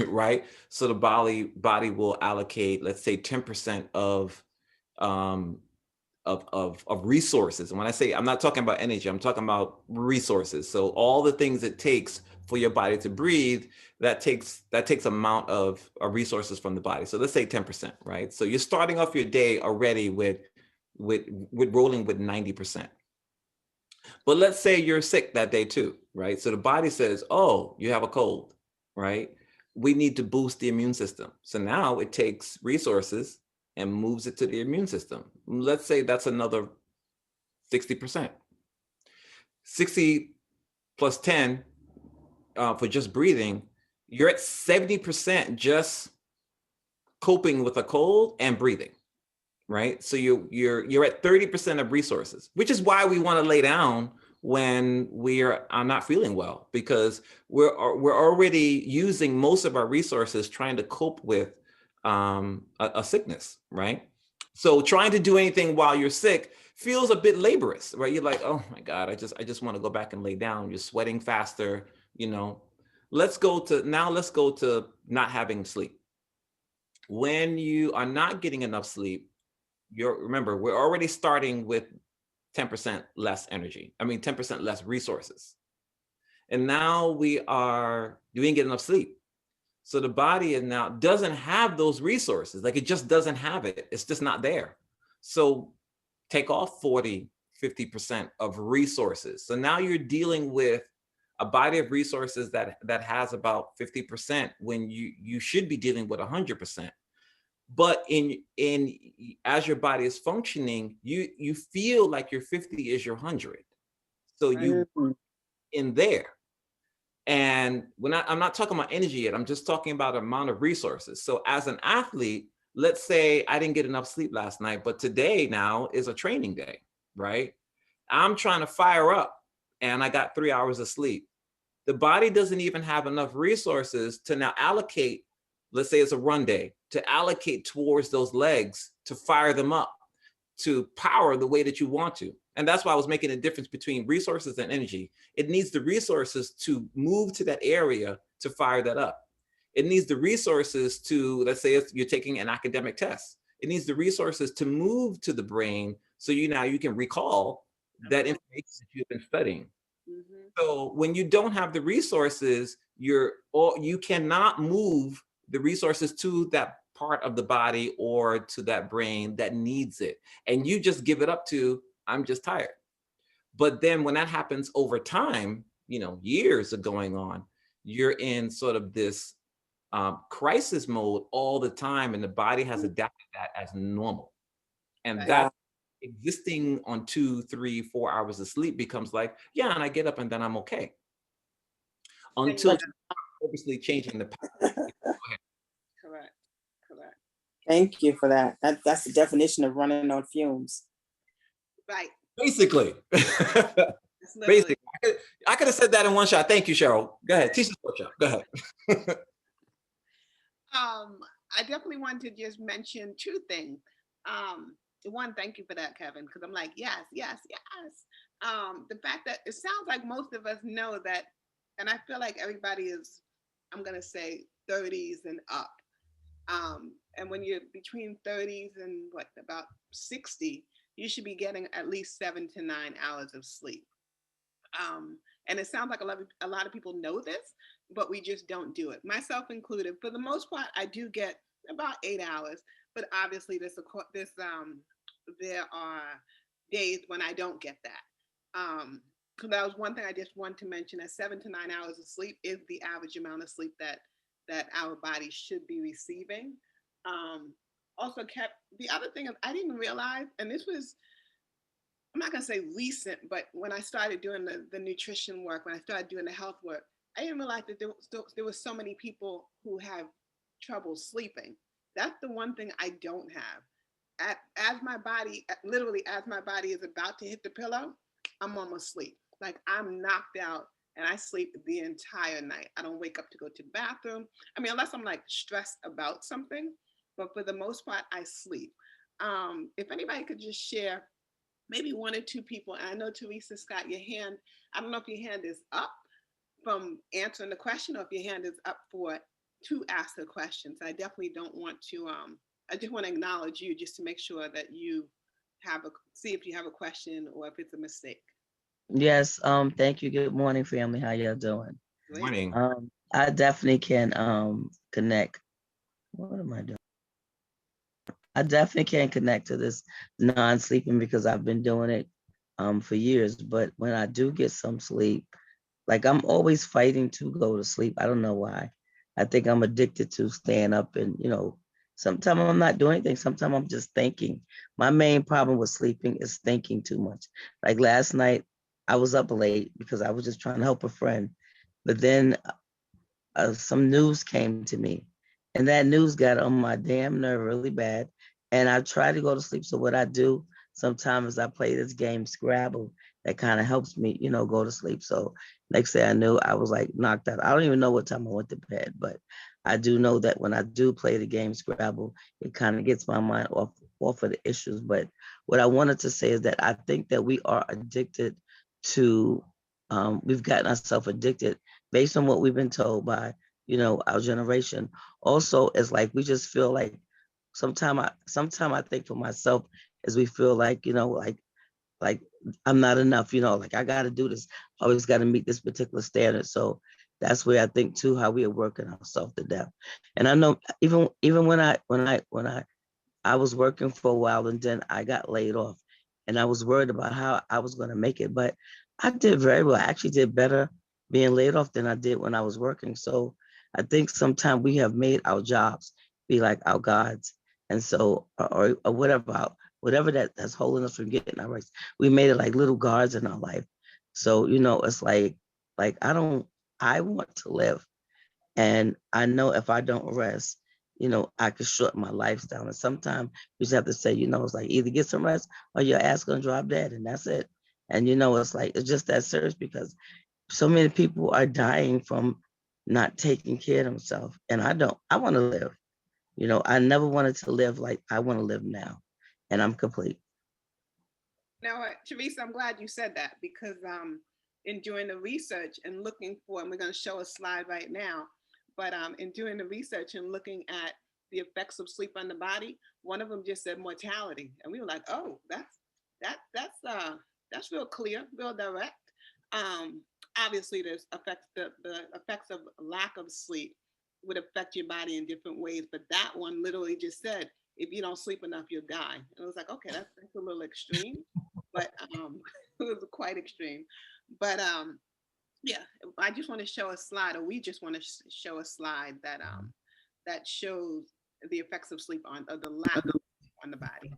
right? So the body will allocate, let's say 10% um, of resources. And when I say, I'm not talking about energy, I'm talking about resources. So all the things it takes for your body to breathe, that takes amount of resources from the body. So let's say 10%, right? So you're starting off your day already with rolling with 90%. But let's say you're sick that day too, right? So the body says, oh, you have a cold, right? We need to boost the immune system. So now it takes resources and moves it to the immune system. Let's say that's another 60%. 60 plus 10 for just breathing, you're at 70% just coping with a cold and breathing, right? So you're at 30% of resources, which is why we want to lay down when we're not feeling well, because we're already using most of our resources trying to cope with a sickness, right? So trying to do anything while you're sick feels a bit laborious, right? You're like, oh my God, I just want to go back and lay down. You're sweating faster, you know. Let's go to not having sleep. When you are not getting enough sleep, remember, we're already starting with 10% less energy. I mean, 10% less resources. And now we didn't get enough sleep. So the body now doesn't have those resources. Like it just doesn't have it. It's just not there. So take off 40, 50% of resources. So now you're dealing with a body of resources that has about 50% when you should be dealing with 100%. But in as your body is functioning, you feel like your 50 is your 100. So you in there. And I'm not talking about energy yet. I'm just talking about amount of resources. So as an athlete, let's say I didn't get enough sleep last night, but today now is a training day, right? I'm trying to fire up and I got 3 hours of sleep. The body doesn't even have enough resources to now allocate, let's say it's a run day, to allocate towards those legs to fire them up, to power the way that you want to. And that's why I was making a difference between resources and energy. It needs the resources to move to that area to fire that up. It needs the resources to, let's say if you're taking an academic test, it needs the resources to move to the brain so you can recall that information that you've been studying. Mm-hmm. So when you don't have the resources, you cannot move the resources to that part of the body or to that brain that needs it. And you just give it up to, I'm just tired. But then when that happens over time, years are going on, you're in sort of this crisis mode all the time. And the body has adapted that as normal. And that existing on 2, 3, 4 hours of sleep becomes like, yeah, and I get up and then I'm okay. Until obviously changing the pattern. Correct. Thank you for that. That's the definition of running on fumes. Right. Basically. Basically. I could have said that in one shot. Thank you, Cheryl. Go ahead. Teach us workshop. Go ahead. I definitely wanted to just mention two things. One, thank you for that, Kevin, because I'm like, yes. The fact that it sounds like most of us know that, and I feel like everybody is I'm gonna say 30s and up. And when you're between 30s and what about 60, you should be getting at least 7 to 9 hours of sleep. And it sounds like a lot of people know this, but we just don't do it, myself included. For the most part, I do get about 8 hours, but obviously there are days when I don't get that. So that was one thing I just want to mention: that 7 to 9 hours of sleep is the average amount of sleep that our body should be receiving. Um, Also, kept the other thing I didn't realize, and this was, I'm not gonna say recent, but when I started doing the nutrition work, when I started doing the health work, I didn't realize that there was so many people who have trouble sleeping. That's the one thing I don't have. As my body, literally as my body is about to hit the pillow, I'm almost asleep. Like I'm knocked out and I sleep the entire night. I don't wake up to go to the bathroom. I mean, unless I'm like stressed about something, but for the most part, I sleep. If anybody could just share, maybe one or two people, and I know Teresa Scott, your hand, I don't know if your hand is up from answering the question or if your hand is up for to ask the questions. I definitely don't want to, I just want to acknowledge you just to make sure that you see if you have a question or if it's a mistake. Yes, thank you. Good morning, family. How y'all doing? Great. Morning. I definitely can connect. What am I doing? I definitely can connect to this non-sleeping because I've been doing it for years. But when I do get some sleep, like I'm always fighting to go to sleep. I don't know why. I think I'm addicted to staying up and, sometimes I'm not doing anything. Sometimes I'm just thinking. My main problem with sleeping is thinking too much. Like last night, I was up late because I was just trying to help a friend. But then some news came to me, and that news got on my damn nerve really bad. And I try to go to sleep. So what I do sometimes is I play this game Scrabble that kind of helps me, go to sleep. So next day I knew I was like knocked out. I don't even know what time I went to bed, but I do know that when I do play the game Scrabble, it kind of gets my mind off of the issues. But what I wanted to say is that I think that we are addicted to we've gotten ourselves addicted based on what we've been told by our generation. Also, it's like we just feel like sometimes I think for myself is we feel like like I'm not enough, like I got to do this, always got to meet this particular standard. So that's where I think too how we are working ourselves to death. And I know even when I was working for a while and then I got laid off, and I was worried about how I was going to make it, but I did very well. I actually did better being laid off than I did when I was working. So I think sometimes we have made our jobs be like our gods. And so, or whatever that's holding us from getting our rights, we made it like little guards in our life. So, it's like I want to live. And I know if I don't rest, I could shorten my lifestyle. And sometimes you just have to say, it's like either get some rest or your ass gonna drop dead, and that's it. And it's like it's just that serious because so many people are dying from not taking care of themselves. And I don't. I want to live. I never wanted to live like I want to live now, and I'm complete. Now, Teresa, I'm glad you said that because in doing the research and looking for, and we're going to show a slide right now, but in doing the research and looking at the effects of sleep on the body, one of them just said mortality, and we were like, oh, that's real clear, real direct. Um, Obviously, the effects of lack of sleep would affect your body in different ways, but that one literally just said if you don't sleep enough, you'll die. And it was like, okay, that's a little extreme, but it was quite extreme. But yeah, I just want to show a slide, or we just want to show a slide that shows the effects of sleep on, or the lack of sleep on the body.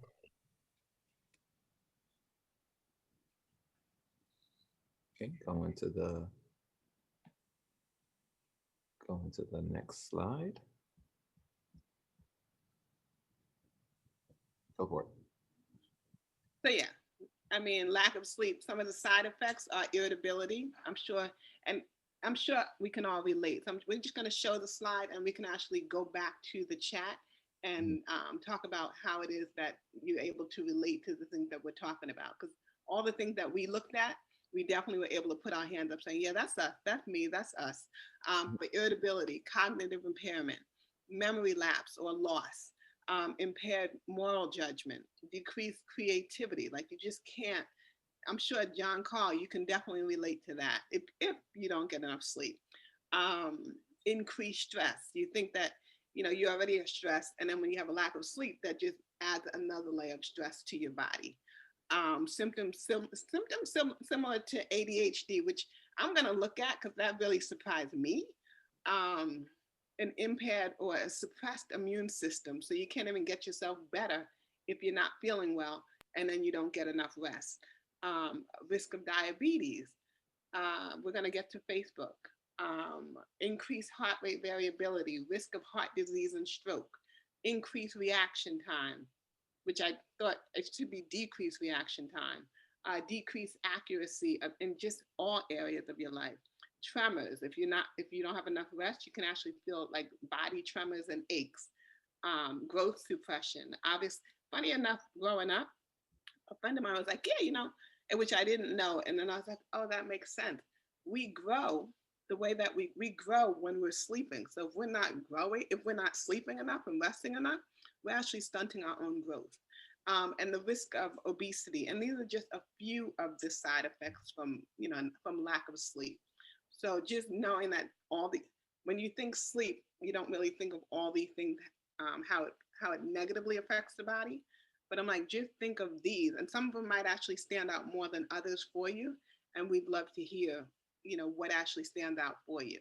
Okay, going to the next slide. Go for it. So yeah, I mean, lack of sleep. Some of the side effects are irritability. And I'm sure we can all relate. So we're just going to show the slide, and we can actually go back to the chat and talk about how it is that you're able to relate to the things that we're talking about. Because all the things that we looked at, we definitely were able to put our hands up saying, yeah, that's us, that's me, that's us. For irritability, cognitive impairment, memory lapse or loss, impaired moral judgment, decreased creativity. Like you just can't, I'm sure John Carl, you can definitely relate to that if you don't get enough sleep. Increased stress. You think that, you're already stressed, and then when you have a lack of sleep, that just adds another layer of stress to your body. Symptoms similar to ADHD, which I'm going to look at because that really surprised me. An impaired or a suppressed immune system. So you can't even get yourself better if you're not feeling well, and then you don't get enough rest. Risk of diabetes. We're going to get to Facebook. Increased heart rate variability, risk of heart disease and stroke, increased reaction time, which I thought it should be decreased reaction time, decreased accuracy in just all areas of your life. Tremors. If you don't have enough rest, you can actually feel like body tremors and aches. Growth suppression. Obviously, funny enough, growing up, a friend of mine was like, yeah, which I didn't know. And then I was like, oh, that makes sense. We grow the way that we grow when we're sleeping. So if we're not growing, if we're not sleeping enough and resting enough, we're actually stunting our own growth. And the risk of obesity. And these are just a few of the side effects from lack of sleep. So just knowing that when you think sleep, you don't really think of all these things, how it negatively affects the body. But I'm like, just think of these, and some of them might actually stand out more than others for you. And we'd love to hear, what actually stands out for you.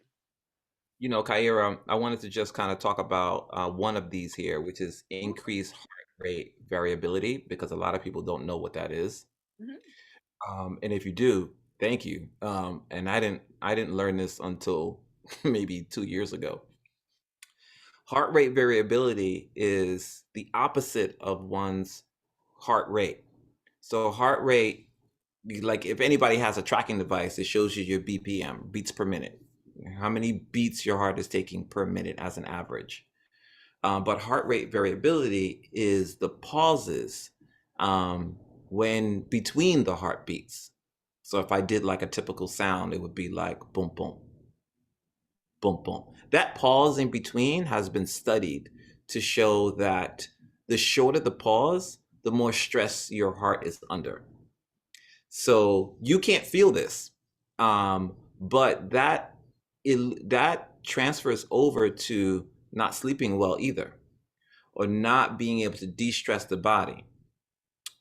Kyira, I wanted to just kind of talk about one of these here, which is increased heart rate variability, because a lot of people don't know what that is. And if you do, thank you. And I didn't learn this until maybe 2 years ago. Heart rate variability is the opposite of one's heart rate. So heart rate, like if anybody has a tracking device, it shows you your BPM, beats per minute, how many beats your heart is taking per minute as an average. But heart rate variability is the pauses when between the heartbeats. So if I did like a typical sound, it would be like boom, boom, boom, boom. That pause in between has been studied to show that the shorter the pause, the more stress your heart is under. So you can't feel this, but that transfers over to not sleeping well either, or not being able to de-stress the body.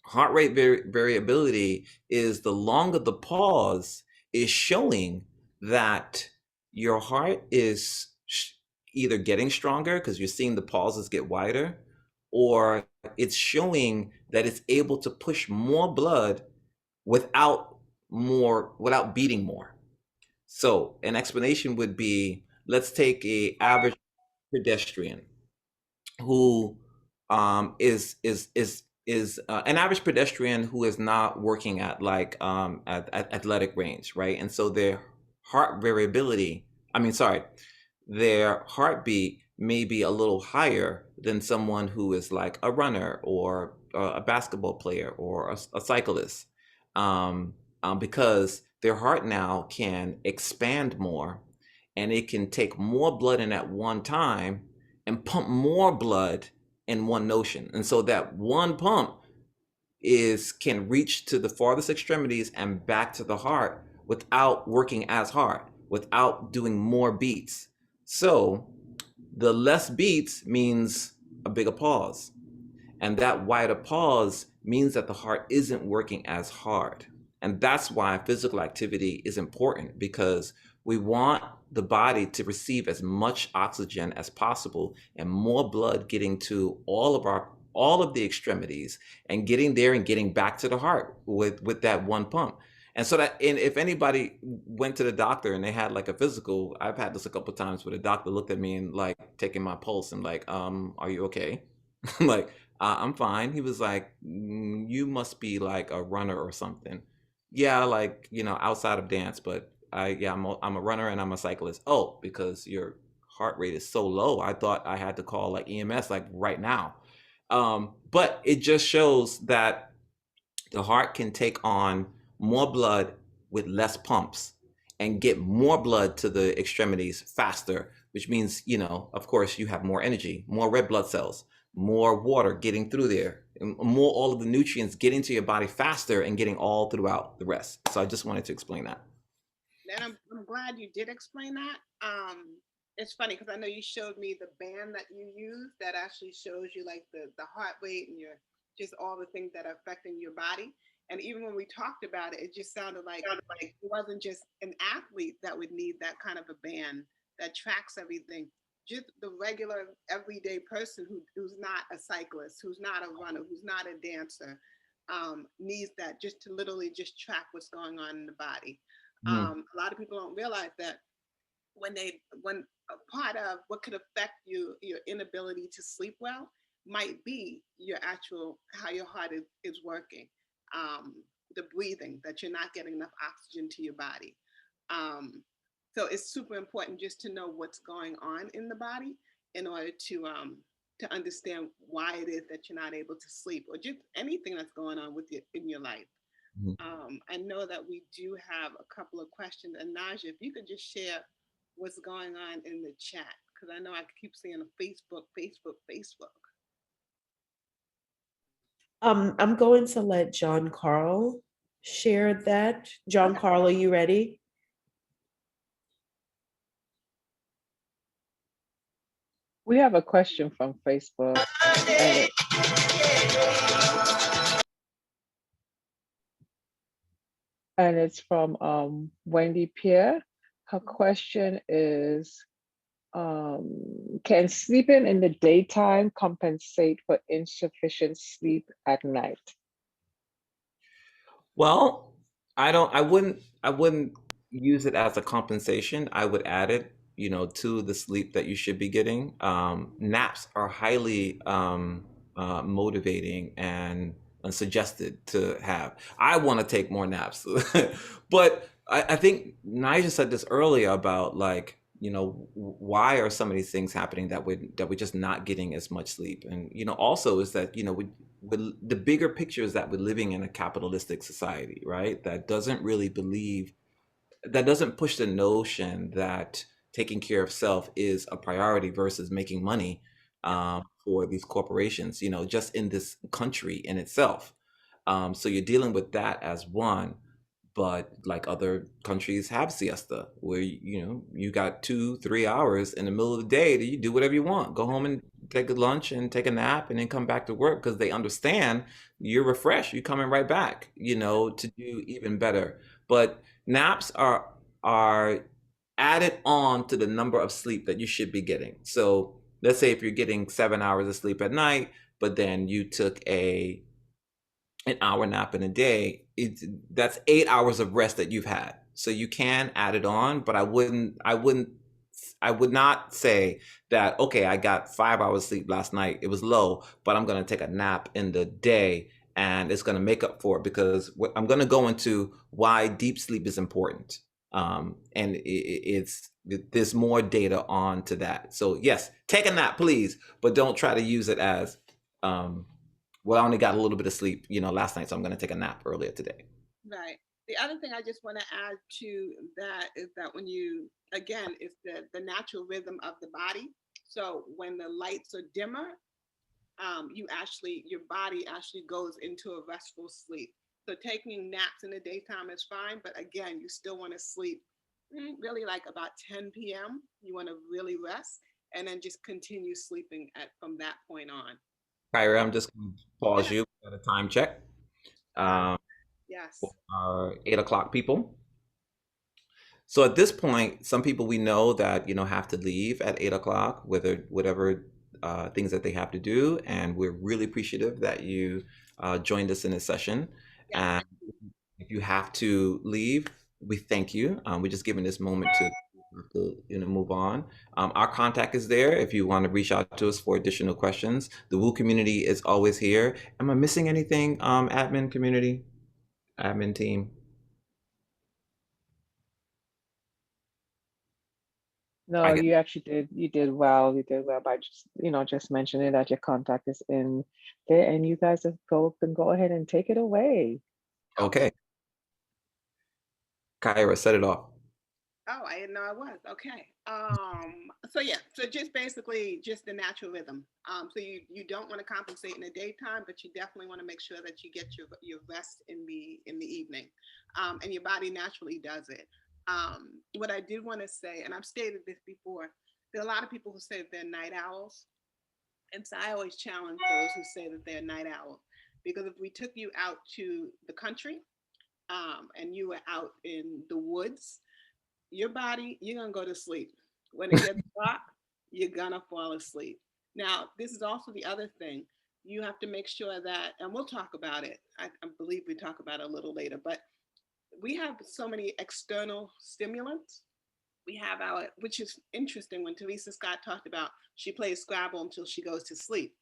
Heart rate variability is the longer the pause is showing that your heart is either getting stronger because you're seeing the pauses get wider, or it's showing that it's able to push more blood without beating more. So an explanation would be, let's take a average pedestrian who is an average pedestrian who is not working at like at athletic range, right? And so their their heartbeat may be a little higher than someone who is like a runner or a basketball player or a cyclist, because their heart now can expand more, and it can take more blood in at one time and pump more blood in one motion. And so that one pump can reach to the farthest extremities and back to the heart without working as hard, without doing more beats. So the less beats means a bigger pause. And that wider pause means that the heart isn't working as hard. And that's why physical activity is important, because we want the body to receive as much oxygen as possible and more blood getting to all of the extremities and getting there and getting back to the heart with that one pump. And so and if anybody went to the doctor and they had like a physical, I've had this a couple of times where the doctor looked at me and like taking my pulse and like, are you okay? I'm like, I'm fine. He was like, you must be like a runner or something. Yeah, like, outside of dance, but I'm a runner and I'm a cyclist. Oh, because your heart rate is so low, I thought I had to call like EMS like right now. But it just shows that the heart can take on more blood with less pumps and get more blood to the extremities faster, which means, you know, of course, you have more energy, more red blood cells, more water getting through there, and more all of the nutrients getting to your body faster and getting all throughout the rest. So I just wanted to explain that. And I'm glad you did explain that. It's funny because I know you showed me the band that you use that actually shows you like the heart rate and your just all the things that are affecting your body. And even when we talked about it, it just sounded like it wasn't just an athlete that would need that kind of a band that tracks everything. Just the regular everyday person who's not a cyclist, who's not a runner, who's not a dancer, needs that just to literally just track what's going on in the body. A lot of people don't realize that when a part of what could affect your inability to sleep well might be your actual how your heart is working, the breathing, that you're not getting enough oxygen to your body. So it's super important just to know what's going on in the body in order to understand why it is that you're not able to sleep or just anything that's going on with you in your life. I know that we do have a couple of questions, and Naja, if you could just share what's going on in the chat, because I know I keep seeing a Facebook. I'm going to let John Carl share that. John Carl, are you ready? We have a question from Facebook. And it's from Wendy Pierre. Her question is, can sleeping in the daytime compensate for insufficient sleep at night? Well, I wouldn't use it as a compensation. I would add it, you know, to the sleep that you should be getting. Naps are highly motivating and suggested to have. I want to take more naps, but I think Nigel said this earlier about, like, you know, why are some of these things happening that we're just not getting as much sleep, and you know, also is that, you know, the bigger picture is that we're living in a capitalistic society, right? That doesn't really believe, that doesn't push the notion that taking care of self is a priority versus making money for these corporations, you know, just in this country in itself. So you're dealing with that as one, but like other countries have siesta where, you know, you got 2-3 hours in the middle of the day that you do whatever you want, go home and take a lunch and take a nap and then come back to work, because they understand you're refreshed, you're coming right back, you know, to do even better. But naps are added on to the number of sleep that you should be getting. So let's say if you're getting 7 hours of sleep at night, but then you took an hour nap in a day, that's 8 hours of rest that you've had. So you can add it on, but I would not say that, okay, I got 5 hours sleep last night, it was low, but I'm going to take a nap in the day and it's going to make up for it, because I'm going to go into why deep sleep is important. And there's more data on to that. So yes, take a nap, please, but don't try to use it as, well, I only got a little bit of sleep, you know, last night, so I'm going to take a nap earlier today. Right. The other thing I just want to add to that is that when you, again, it's the natural rhythm of the body. So when the lights are dimmer, your body actually goes into a restful sleep. So taking naps in the daytime is fine, but again, you still want to sleep really like about 10 p.m. You want to really rest and then just continue sleeping from that point on. Kyra, I'm just going to pause you at a time check. Yes. For our 8 o'clock people. So at this point, some people we know that, you know, have to leave at 8 o'clock, whatever things that they have to do, and we're really appreciative that you joined us in this session. And if you have to leave, we thank you. We're just giving this moment to you know, move on. Our contact is there if you want to reach out to us for additional questions. The Woo community is always here. Am I missing anything, admin community, admin team? No, you actually did. You did well. You did well by just, you know, just mentioning that your contact is in there, and you guys can go ahead and take it away. Okay. Kyra, set it off. Oh, I didn't know I was. Okay. So yeah, so just basically just the natural rhythm. So you don't want to compensate in the daytime, but you definitely want to make sure that you get your rest in the evening. And your body naturally does it. What I did want to say, and I've stated this before, there are a lot of people who say that they're night owls. And so I always challenge those who say that they're night owls. Because if we took you out to the country, and you were out in the woods, your body, you're gonna go to sleep. When it gets dark, you're gonna fall asleep. Now, this is also the other thing. You have to make sure that, and we'll talk about it. I believe we talk about it a little later, but we have so many external stimulants. We have our, which is interesting when Teresa Scott talked about she plays Scrabble until she goes to sleep.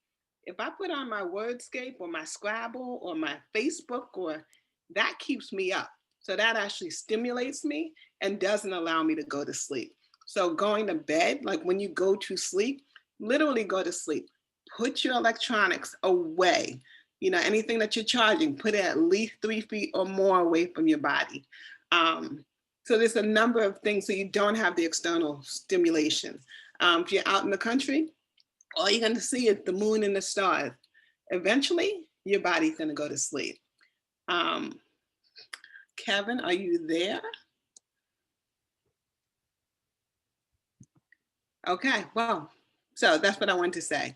If I put on my Wordscape or my Scrabble or my Facebook, or that keeps me up. So that actually stimulates me and doesn't allow me to go to sleep. So going to bed, like when you go to sleep, literally go to sleep. Put your electronics away. You know, anything that you're charging, put it at least 3 feet or more away from your body. So there's a number of things so you don't have the external stimulation. If you're out in the country, all you're going to see is the moon and the stars. Eventually, your body's going to go to sleep. Kevin, are you there? Okay, well, so that's what I wanted to say.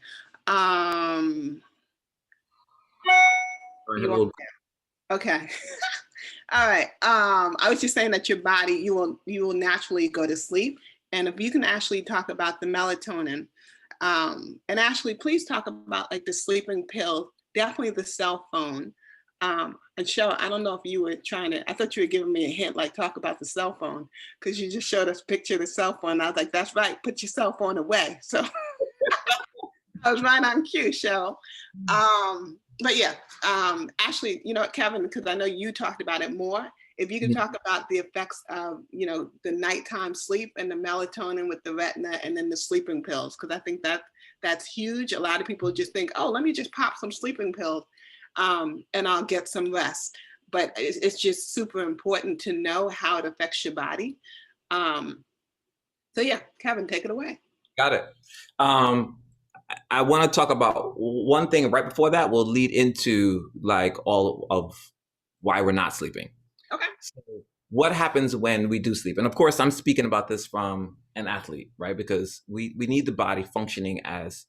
Okay. All right. I was just saying that your body, you will naturally go to sleep. And if you can actually talk about the melatonin, and actually please talk about like the sleeping pill, definitely the cell phone. And Cheryl, I don't know if you were trying to, I thought you were giving me a hint, like talk about the cell phone, because you just showed us a picture of the cell phone. I was like, that's right, put your cell phone away. So I was right on cue, Cheryl. But yeah, actually, you know what, Kevin, because I know you talked about it more. If you could talk about the effects of, you know, the nighttime sleep and the melatonin with the retina and then the sleeping pills, because I think that's huge. A lot of people just think, oh, let me just pop some sleeping pills and I'll get some rest. But it's just super important to know how it affects your body. So yeah, Kevin, take it away. Got it. I want to talk about one thing right before that will lead into like all of why we're not sleeping. Okay. So what happens when we do sleep? And of course, I'm speaking about this from an athlete, right? Because we need the body functioning as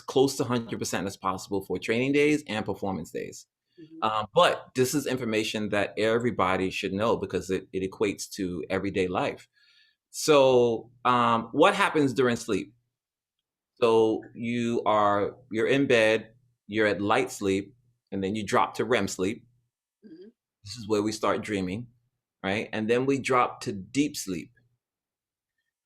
close to 100% as possible for training days and performance days. Mm-hmm. But this is information that everybody should know because it equates to everyday life. So what happens during sleep? So you're in bed, you're at light sleep, and then you drop to REM sleep. Mm-hmm. This is where we start dreaming, right? And then we drop to deep sleep.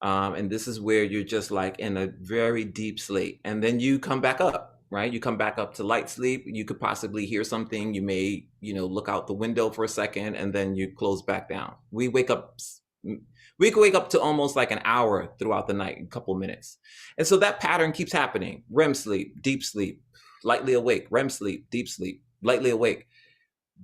And this is where you're just like in a very deep sleep. And then you come back up, right? You come back up to light sleep. You could possibly hear something. You may, look out the window for a second and then you close back down. We could wake up to almost like an hour throughout the night, a couple minutes. And so that pattern keeps happening. REM sleep, deep sleep, lightly awake, REM sleep, deep sleep, lightly awake.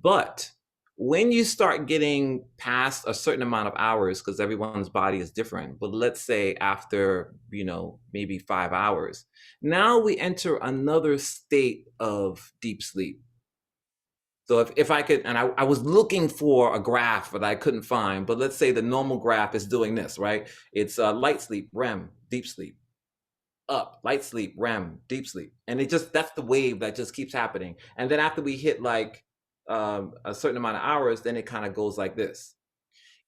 But when you start getting past a certain amount of hours, because everyone's body is different, but let's say after, maybe 5 hours, now we enter another state of deep sleep. So if I could, and I was looking for a graph that I couldn't find, but let's say the normal graph is doing this, right? It's light sleep, REM, deep sleep, up, light sleep, REM, deep sleep. And that's the wave that just keeps happening. And then after we hit like a certain amount of hours, then it kind of goes like this.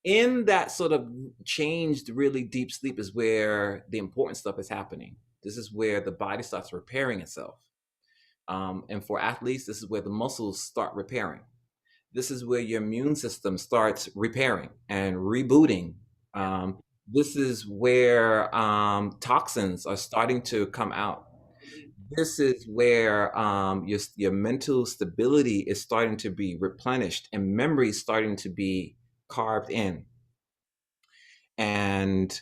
In that sort of changed, really deep sleep is where the important stuff is happening. This is where the body starts repairing itself. And for athletes, this is where the muscles start repairing. This is where your immune system starts repairing and rebooting. This is where toxins are starting to come out. This is where your mental stability is starting to be replenished and memory is starting to be carved in. And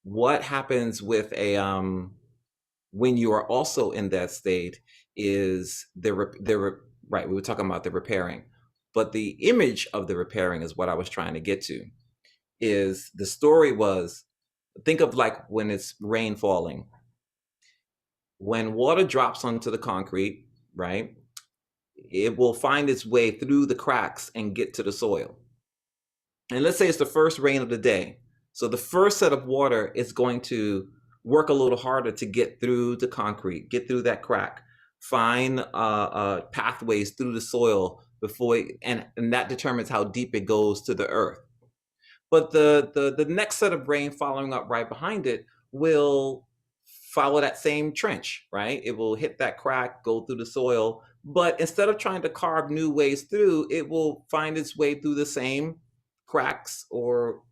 what happens with when you are also in that state is right, we were talking about the repairing, But the image of the repairing is what I was trying to get to. Is the story was, think of like when it's rain falling. When water drops onto the concrete, right, it will find its way through the cracks and get to the soil. And let's say it's the first rain of the day. So the first set of water is going to work a little harder to get through the concrete, get through that crack, find pathways through the soil before, and that determines how deep it goes to the earth. But the next set of rain following up right behind it will follow that same trench, right? It will hit that crack, go through the soil, but instead of trying to carve new ways through, it will find its way through the same cracks or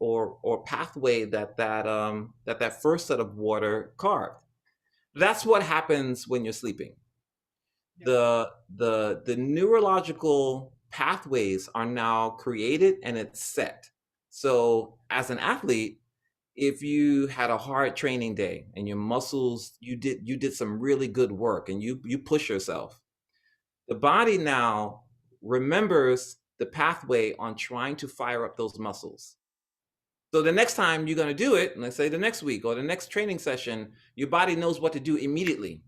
pathway that first set of water carved. That's what happens when you're sleeping. The neurological pathways are now created and it's set. So as an athlete, if you had a hard training day and your muscles, you did some really good work and you push yourself, the body now remembers the pathway on trying to fire up those muscles. So the next time you're going to do it, let's say the next week or the next training session, your body knows what to do immediately.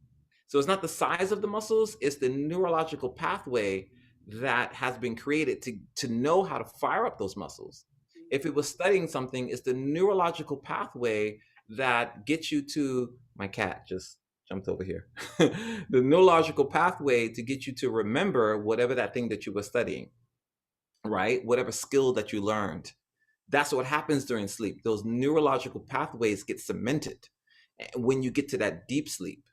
So it's not the size of the muscles, it's the neurological pathway that has been created to know how to fire up those muscles. If it was studying something, it's the neurological pathway that gets you to, my cat just jumped over here. The neurological pathway to get you to remember whatever that thing that you were studying, right? Whatever skill that you learned. That's what happens during sleep. Those neurological pathways get cemented when you get to that deep sleep.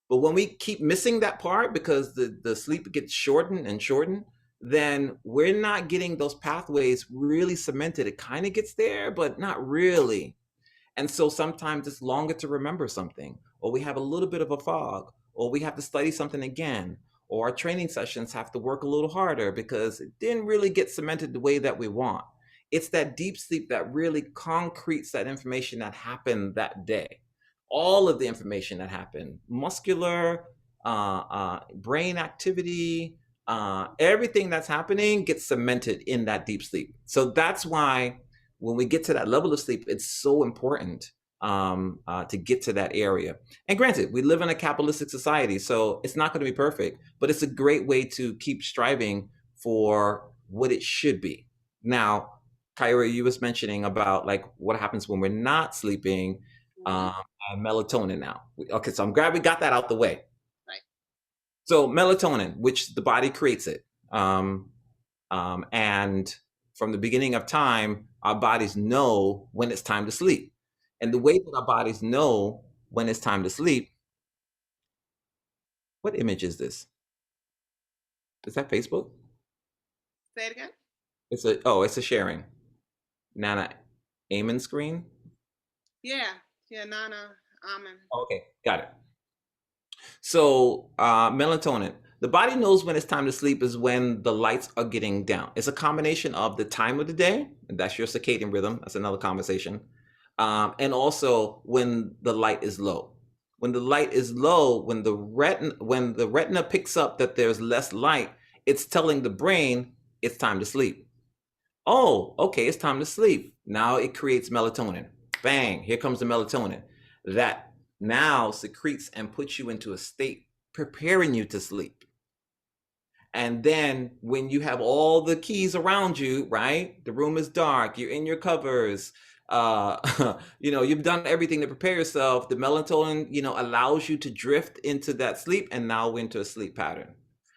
But when we keep missing that part because the sleep gets shortened and shortened, then we're not getting those pathways really cemented. It kind of gets there, but not really. And so sometimes it's longer to remember something, or we have a little bit of a fog, or we have to study something again, or our training sessions have to work a little harder because it didn't really get cemented the way that we want. It's that deep sleep that really concretes that information that happened that day. All of the information that happened, muscular, brain activity, everything that's happening gets cemented in that deep sleep. So that's why when we get to that level of sleep, it's so important to get to that area. And granted, we live in a capitalistic society, so it's not going to be perfect, but it's a great way to keep striving for what it should be. Now, Kyra, you was mentioning about like what happens when we're not sleeping, and melatonin now. Okay, so I'm glad we got that out the way. Right. So melatonin, which the body creates it, and from the beginning of time, our bodies know when it's time to sleep. And the way that our bodies know when it's time to sleep, what image is this? Is that Facebook? Say it again. It's a sharing. Nana Amen screen? Yeah, Nana, Amen. Okay, got it. So melatonin. The body knows when it's time to sleep is when the lights are getting down. It's a combination of the time of the day, and that's your circadian rhythm. That's another conversation. And also when the light is low. When the light is low, when the retina picks up that there's less light, it's telling the brain it's time to sleep. Oh, okay, it's time to sleep. Now it creates melatonin. Bang, here comes the melatonin. That now secretes and puts you into a state preparing you to sleep. And then when you have all the keys around you, right? The room is dark, you're in your covers, you've done everything to prepare yourself. The melatonin, allows you to drift into that sleep and now into a sleep pattern.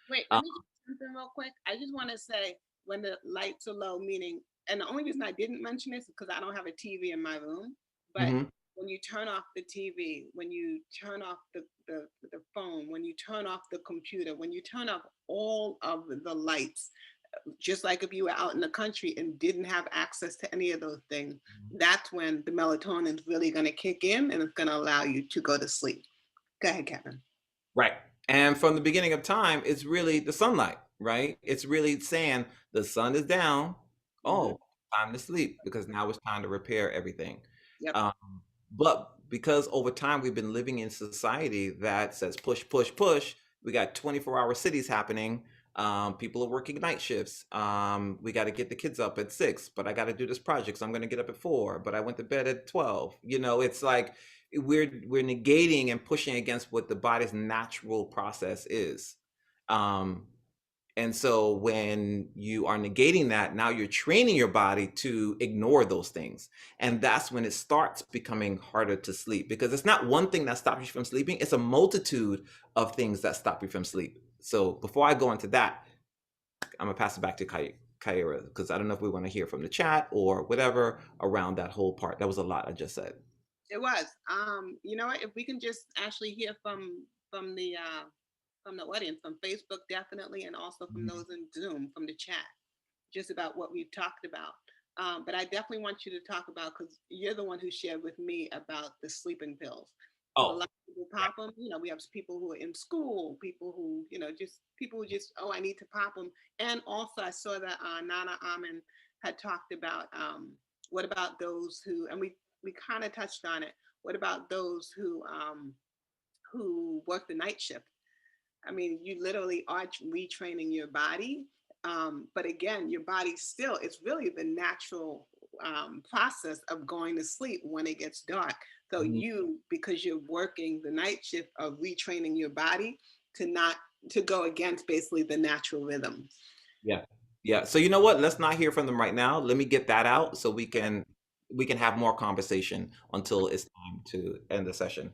Wait, let me just something real quick. I just want to say when the lights are low, meaning, and the only reason I didn't mention this is because I don't have a TV in my room, but when you turn off the TV, when you turn off the phone, when you turn off the computer, when you turn off all of the lights, just like if you were out in the country and didn't have access to any of those things, that's when the melatonin is really going to kick in and it's going to allow you to go to sleep. Go ahead, Kevin. Right. And from the beginning of time, it's really the sunlight, right? It's really saying the sun is down. Oh, time to sleep because now it's time to repair everything. Yep. But because over time we've been living in society that says push, push, push, we got 24-hour cities happening. People are working night shifts. We got to get the kids up at 6, but I got to do this project, so I'm going to get up at 4. But I went to bed at 12. You know, it's like we're negating and pushing against what the body's natural process is. And so when you are negating that, now you're training your body to ignore those things. And that's when it starts becoming harder to sleep, because it's not one thing that stops you from sleeping. It's a multitude of things that stop you from sleep. So before I go into that, I'm gonna pass it back to Kyira, because I don't know if we want to hear from the chat or whatever around that whole part. That was a lot I just said. It was. You know what? If we can just actually hear from the audience, from Facebook definitely, and also from those in Zoom, from the chat, just about what we've talked about. But I definitely want you to talk about, because you're the one who shared with me about the sleeping pills. A lot of people pop them. You know, we have people who are in school, people who, you know, just people who just, oh, I need to pop them. And also I saw that Nana Amen had talked about what about those who, and we kind of touched on it. What about those who work the night shift? I mean, you literally are retraining your body. But again, your body still, it's really the natural process of going to sleep when it gets dark. So you, because you're working the night shift, of retraining your body to go against basically the natural rhythm. Yeah. Yeah. So you know what? Let's not hear from them right now. Let me get that out so we can have more conversation until it's time to end the session.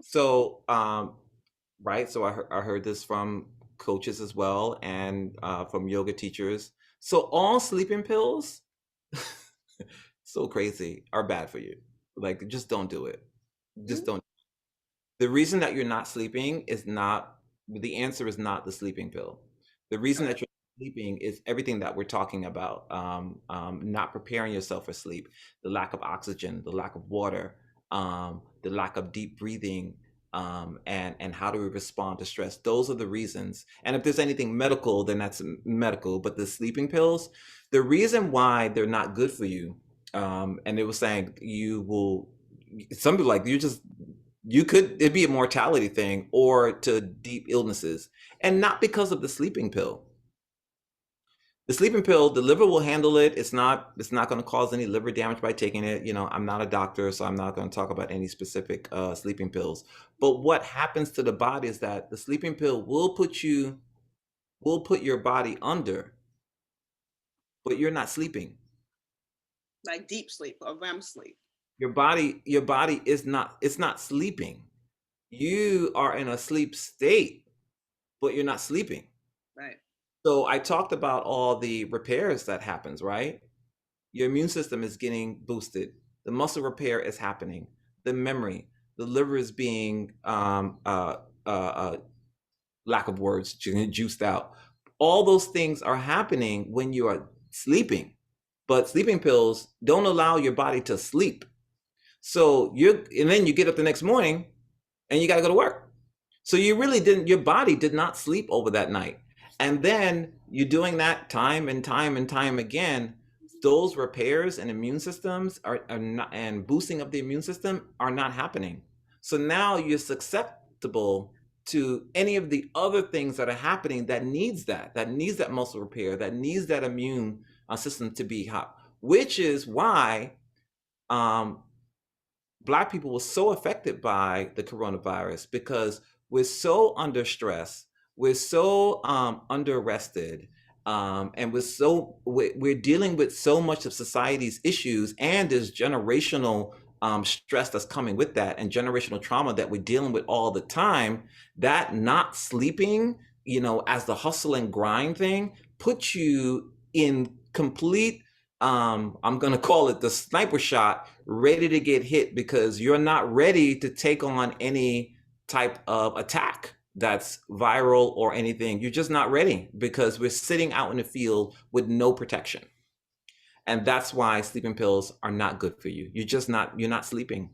So right. So I heard this from coaches as well, and from yoga teachers. So all sleeping pills, so crazy, are bad for you. Like, just don't do it. Just don't. The reason that you're not sleeping is not, the answer is not the sleeping pill. The reason that you're sleeping is everything that we're talking about. Not preparing yourself for sleep, the lack of oxygen, the lack of water, the lack of deep breathing, and how do we respond to stress. Those are the reasons. And if there's anything medical, then that's medical. But the sleeping pills, the reason why they're not good for you, and it was saying some people, like, it'd be a mortality thing or to deep illnesses, and not because of the sleeping pill. The sleeping pill, the liver will handle it. It's not going to cause any liver damage by taking it. You know, I'm not a doctor, so I'm not going to talk about any specific sleeping pills. But what happens to the body is that the sleeping pill will put your body under, but you're not sleeping. Like deep sleep or REM sleep. Your body is not, it's not sleeping. You are in a sleep state, but you're not sleeping. Right. So I talked about all the repairs that happens, right? Your immune system is getting boosted. The muscle repair is happening. The memory, the liver is being, lack of words, juiced out. All those things are happening when you are sleeping, but sleeping pills don't allow your body to sleep. So and then you get up the next morning and you got to go to work. So your body did not sleep over that night. And then you're doing that time and time and time again. Those repairs and immune systems are not, and boosting of the immune system are not happening. So now you're susceptible to any of the other things that are happening that needs that muscle repair, that needs that immune system to be hot, which is why Black people were so affected by the coronavirus, because we're so under stress, we're so under rested, and we're dealing with so much of society's issues, and there's generational stress that's coming with that, and generational trauma that we're dealing with all the time. That not sleeping, as the hustle and grind thing, puts you in complete, I'm going to call it the sniper shot, ready to get hit, because you're not ready to take on any type of attack that's viral or anything. You're just not ready, because we're sitting out in the field with no protection. And that's why sleeping pills are not good for you. You're not sleeping.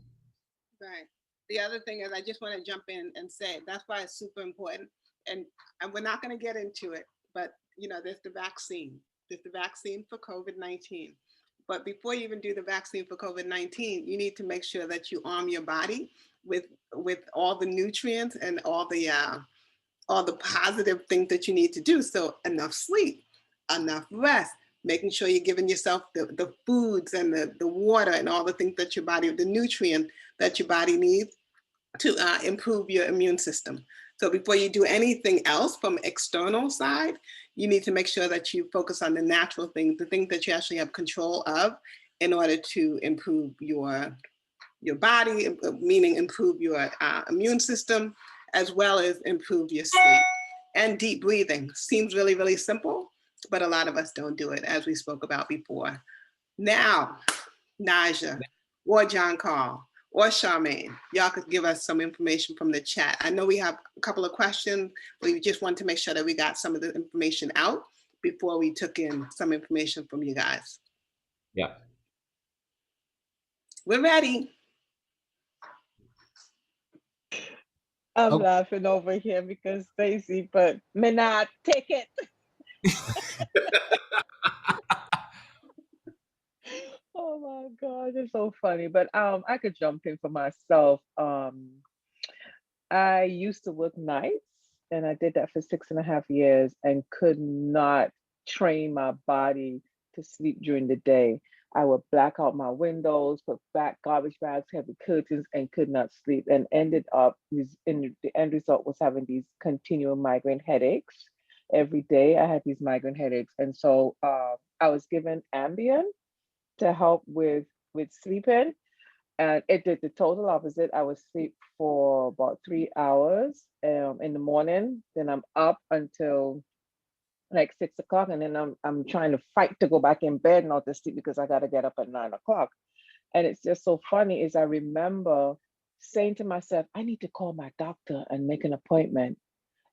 Right. The other thing is, I just want to jump in and say that's why it's super important. And we're not going to get into it, but there's the vaccine. There's the vaccine for COVID-19. But before you even do the vaccine for COVID-19, you need to make sure that you arm your body with all the nutrients and all the all the positive things that you need to do. So enough sleep, enough rest, making sure you're giving yourself the foods and the water and all the things that your body, the nutrient that your body needs to improve your immune system. So before you do anything else from external side, you need to make sure that you focus on the natural things, the things that you actually have control of in order to improve your body, meaning improve your immune system, as well as improve your sleep. And deep breathing seems really, really simple, but a lot of us don't do it, as we spoke about before. Now, Naja or John Carl or Charmaine, y'all could give us some information from the chat. I know we have a couple of questions, but we just want to make sure that we got some of the information out before we took in some information from you guys. Yeah. We're ready. I'm laughing over here because Stacy, but may not take it. Oh my God, it's so funny. But I could jump in for myself. I used to work nights and I did that for 6.5 years and could not train my body to sleep during the day. I would black out my windows, put back garbage bags, heavy curtains, and could not sleep. And ended up in the end result was having these continual migraine headaches. Every day I had these migraine headaches. And so I was given Ambien to help with sleeping, and it did the total opposite. I would sleep for about 3 hours in the morning, then I'm up until like 6 o'clock, and then I'm trying to fight to go back in bed not to sleep because I got to get up at 9 o'clock. And it's just so funny is I remember saying to myself, I need to call my doctor and make an appointment.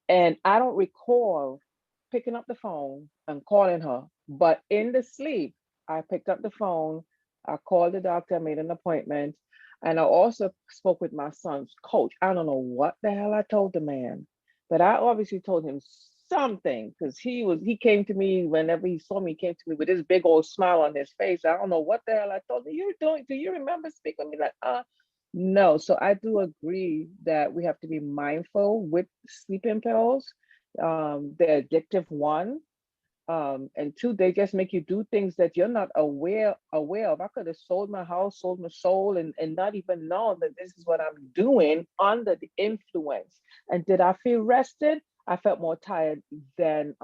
And I don't recall picking up the phone and calling her, but in the sleep, I picked up the phone, I called the doctor, I made an appointment, and I also spoke with my son's coach. I don't know what the hell I told the man, but I obviously told him something because he came to me whenever he saw me, he came to me with this big old smile on his face. I don't know what the hell I told him. You're doing, do you remember speaking with me? Like, no. So I do agree that we have to be mindful with sleeping pills. They're addictive, one. And two, they just make you do things that you're not aware of. I could have sold my house, sold my soul, and not even know that this is what I'm doing under the influence. And did I feel rested? I felt more tired than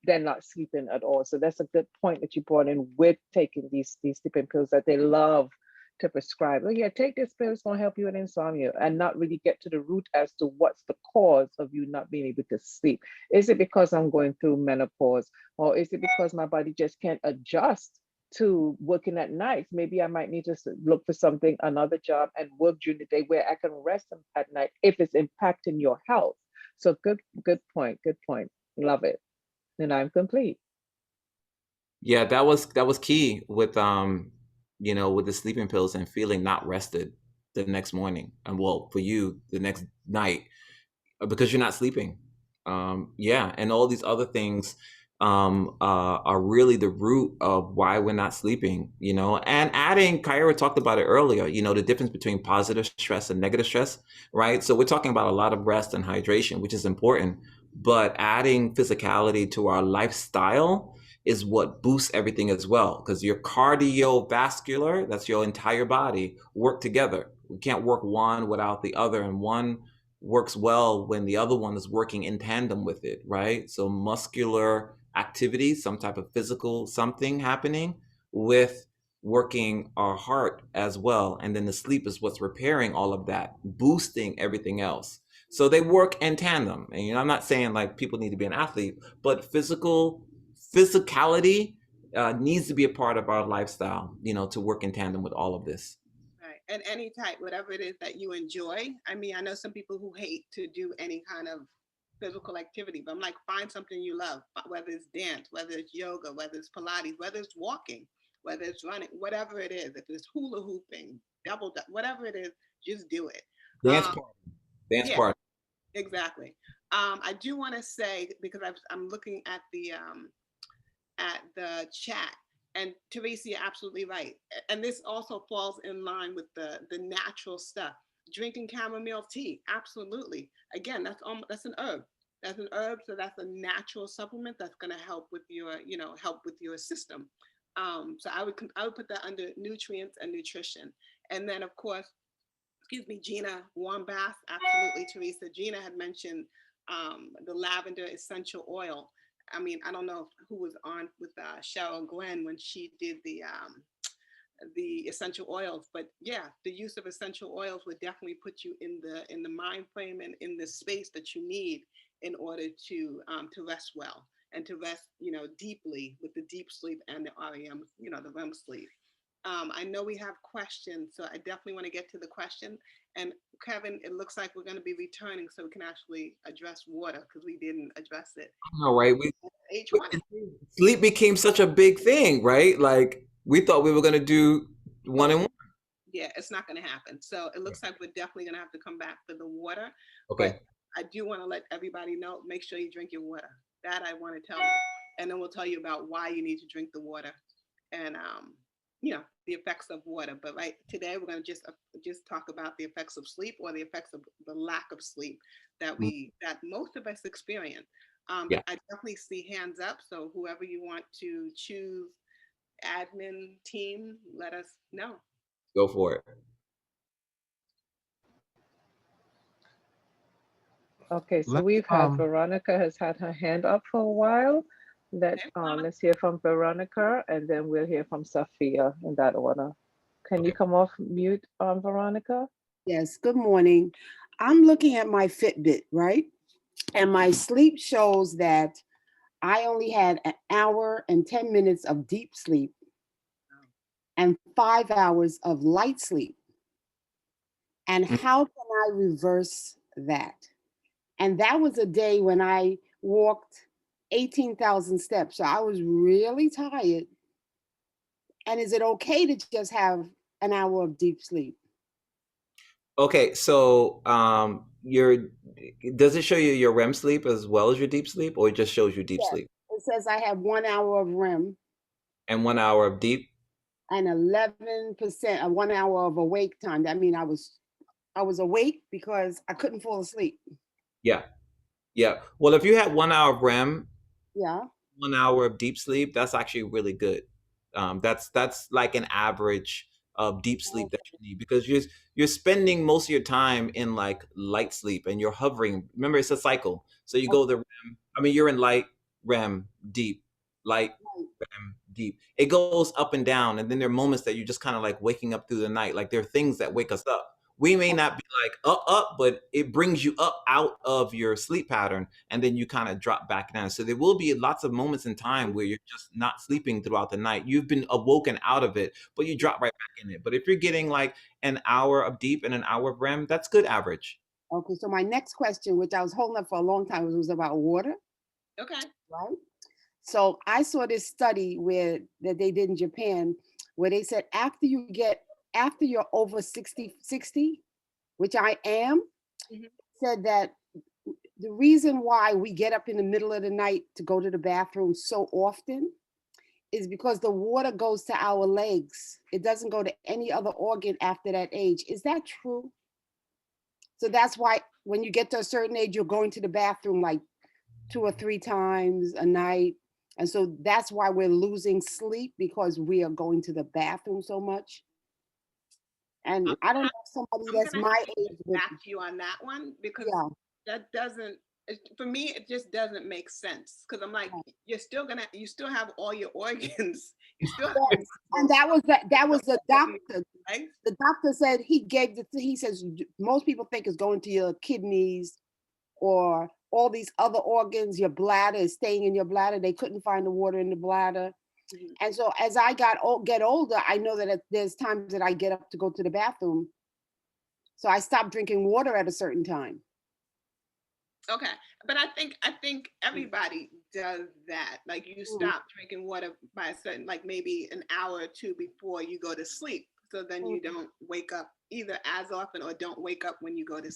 not sleeping at all. So that's a good point that you brought in with taking these sleeping pills that they love to prescribe. Oh yeah, take this pill, it's gonna help you with insomnia, and not really get to the root as to what's the cause of you not being able to sleep. Is it because I'm going through menopause? Or is it because my body just can't adjust to working at nights? Maybe I might need to look for something, another job, and work during the day where I can rest at night if it's impacting your health. So good point, good point. Love it. And I'm complete. Yeah, that was key with with the sleeping pills and feeling not rested the next morning, and well, for you the next night, because you're not sleeping. Yeah, and all these other things are really the root of why we're not sleeping, and adding, Kyra talked about it earlier, the difference between positive stress and negative stress, right? So we're talking about a lot of rest and hydration, which is important, but adding physicality to our lifestyle is what boosts everything as well, because your cardiovascular, that's your entire body, work together. We can't work one without the other, and one works well when the other one is working in tandem with it, right? So muscular activity, some type of physical something happening with working our heart as well. And then the sleep is what's repairing all of that, boosting everything else. So they work in tandem. And I'm not saying like people need to be an athlete, but physicality needs to be a part of our lifestyle, to work in tandem with all of this. Right. And any type, whatever it is that you enjoy. I mean, I know some people who hate to do any kind of physical activity, but I'm like, find something you love, whether it's dance, whether it's yoga, whether it's Pilates, whether it's walking, whether it's running, whatever it is, if it's hula hooping, whatever it is, just do it. Dance party. Dance yeah, party. exactly. I do want to say, because I'm looking at the chat, and Teresa, you're absolutely right. And this also falls in line with the natural stuff. Drinking chamomile tea, absolutely. Again, that's an herb. as an herb. So that's a natural supplement that's going to help with your, help with your system. So I would put that under nutrients and nutrition. And then of course, excuse me, Gina, warm bath, absolutely, Teresa. Gina had mentioned the lavender essential oil. I mean, I don't know who was on with Cheryl Glenn when she did the essential oils, but yeah, the use of essential oils would definitely put you in the mind frame and in the space that you need in order to rest well and to rest, deeply with the deep sleep and the REM, the REM sleep. I know we have questions, so I definitely want to get to the question. And Kevin, it looks like we're going to be returning so we can actually address water because we didn't address it. All right. H1. Sleep became such a big thing, right? Like we thought we were gonna do one and one. Yeah, it's not going to happen. So it looks like we're definitely going to have to come back for the water. Okay. But I do want to let everybody know, make sure you drink your water. That I want to tell you. And then we'll tell you about why you need to drink the water and, the effects of water. But right today, we're going to just talk about the effects of sleep or the effects of the lack of sleep that most of us experience. Yeah. But I definitely see hands up. So whoever you want to choose, admin team, let us know. Go for it. Okay, so we've had Veronica has had her hand up for a while. Let's hear from Veronica, and then we'll hear from Sophia in that order. Can you come off mute, Veronica? Yes, good morning. I'm looking at my Fitbit, right? And my sleep shows that I only had an hour and 10 minutes of deep sleep and 5 hours of light sleep. And how can I reverse that? And that was a day when I walked 18,000 steps. So I was really tired. And is it okay to just have an hour of deep sleep? Okay, so does it show you your REM sleep as well as your deep sleep, or it just shows you deep Yes. sleep? It says I have 1 hour of REM. And 1 hour of deep? And 11% of 1 hour of awake time. That means I was awake because I couldn't fall asleep. Yeah. Yeah. Well, if you had 1 hour of REM, Yeah. 1 hour of deep sleep, that's actually really good. That's like an average of deep sleep that you need, because you're spending most of your time in like light sleep and you're hovering. Remember, it's a cycle. So you go the REM. I mean, you're in light, REM, deep, light, REM, deep. It goes up and down, and then there are moments that you're just kind of like waking up through the night. Like there are things that wake us up. We may not be like up, but it brings you up out of your sleep pattern, and then you kind of drop back down. So there will be lots of moments in time where you're just not sleeping throughout the night. You've been awoken out of it, but you drop right back in it. But if you're getting like an hour of deep and an hour of REM, that's good average. Okay, so my next question, which I was holding up for a long time, was about water. Okay. Right? So I saw this study that they did in Japan, where they said after you're over 60, which I am, said that the reason why we get up in the middle of the night to go to the bathroom so often is because the water goes to our legs. It doesn't go to any other organ after that age. Is that true? So that's why when you get to a certain age, you're going to the bathroom like 2 or 3 times a night. And so that's why we're losing sleep, because we are going to the bathroom so much. And I don't know if somebody that's my age would back to you on that one, because that doesn't, for me, it just doesn't make sense. Because I'm like, you still have all your organs. You still have and that was the doctor. Right? The doctor said he says most people think it's going to your kidneys or all these other organs. Your bladder is staying in your bladder. They couldn't find the water in the bladder. And so as I get older, I know that there's times that I get up to go to the bathroom. So I stopped drinking water at a certain time. Okay, but I think everybody does that. Like you stop drinking water by a certain, like maybe an hour or two before you go to sleep. So then you don't wake up either as often, or don't wake up when you go to,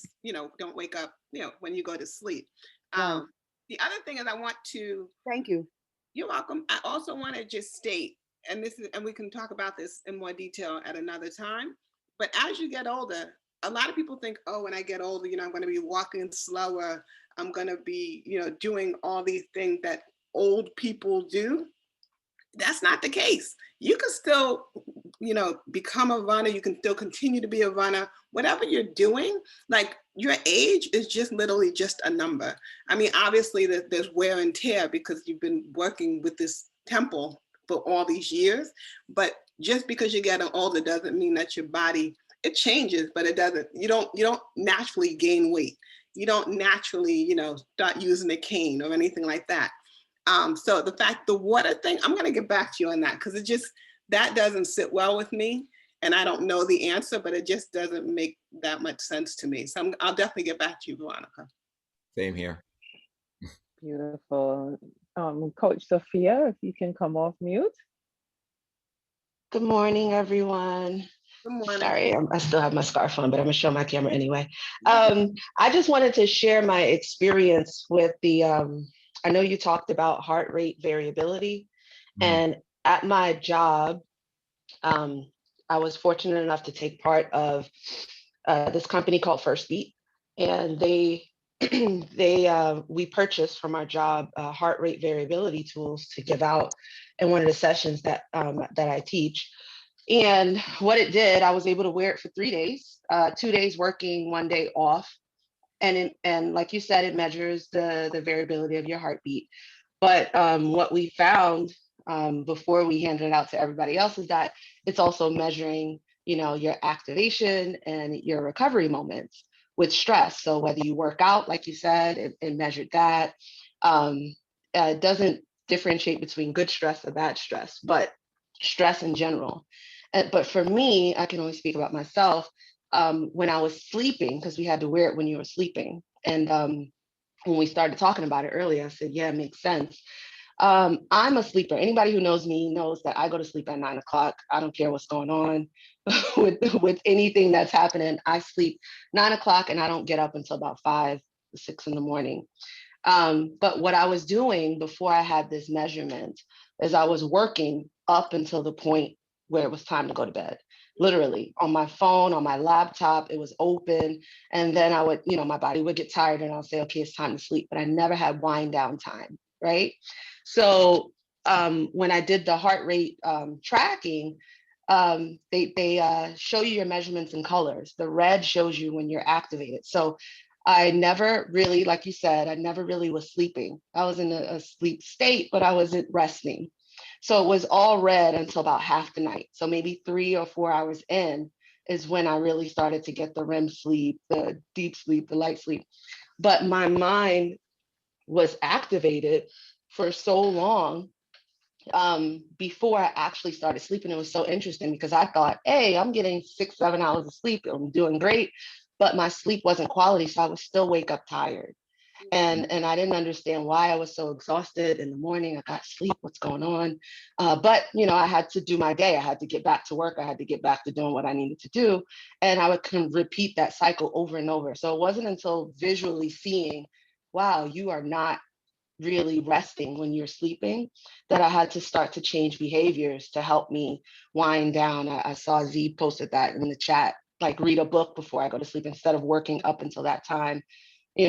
don't wake up, when you go to sleep. Right. The other thing is I want to. Thank you. You're welcome. I also want to just state, and we can talk about this in more detail at another time, but as you get older, a lot of people think, oh, when I get older, I'm going to be walking slower. I'm going to be, doing all these things that old people do. That's not the case. You can still, become a runner. You can still continue to be a runner. Whatever you're doing, like your age is just literally just a number. I mean, obviously there's wear and tear because you've been working with this temple for all these years. But just because you're getting older doesn't mean that your body, it changes, but it doesn't. You don't naturally gain weight. You don't naturally, start using a cane or anything like that. So the water thing, I'm going to get back to you on that because that doesn't sit well with me. And I don't know the answer, but it just doesn't make that much sense to me. So I'll definitely get back to you, Veronica. Same here. Beautiful. Coach Sophia, if you can come off mute. Good morning, everyone. Good morning. Sorry, I still have my scarf on, but I'm gonna show my camera anyway. I just wanted to share my experience with the, I know you talked about heart rate variability, and at my job, I was fortunate enough to take part of this company called First Beat, and we purchased from our job heart rate variability tools to give out in one of the sessions that I teach. And what it did, I was able to wear it for 3 days, 2 days working, 1 day off. And like you said, it measures the variability of your heartbeat. But what we found before we handed it out to everybody else is that it's also measuring, your activation and your recovery moments with stress. So whether you work out, like you said, it measured that. It doesn't differentiate between good stress or bad stress, but stress in general. But for me, I can only speak about myself. When I was sleeping, because we had to wear it when you were sleeping. And when we started talking about it earlier, I said, yeah, it makes sense. I'm a sleeper. Anybody who knows me knows that I go to sleep at 9 o'clock. I don't care what's going on with anything that's happening. I sleep 9 o'clock and I don't get up until about 5, 6 in the morning. But what I was doing before I had this measurement is I was working up until the point where it was time to go to bed. Literally on my phone, on my laptop, it was open. And then I would, my body would get tired and I'll say, okay, it's time to sleep. But I never had wind down time, right? So when I did the heart rate tracking, they show you your measurements in colors. The red shows you when you're activated. So I never really, like you said, I never really was sleeping. I was in a sleep state, but I wasn't resting. So it was all red until about half the night. So maybe 3 or 4 hours in is when I really started to get the REM sleep, the deep sleep, the light sleep. But my mind was activated for so long before I actually started sleeping. It was so interesting because I thought, hey, I'm getting 6, 7 hours of sleep. I'm doing great. But my sleep wasn't quality. So I would still wake up tired. And I didn't understand why I was so exhausted in the morning. I got sleep, what's going on? But, I had to do my day. I had to get back to work. I had to get back to doing what I needed to do. And I would repeat that cycle over and over. So it wasn't until visually seeing, wow, you are not really resting when you're sleeping, that I had to start to change behaviors to help me wind down. I saw Z posted that in the chat, like read a book before I go to sleep instead of working up until that time. Me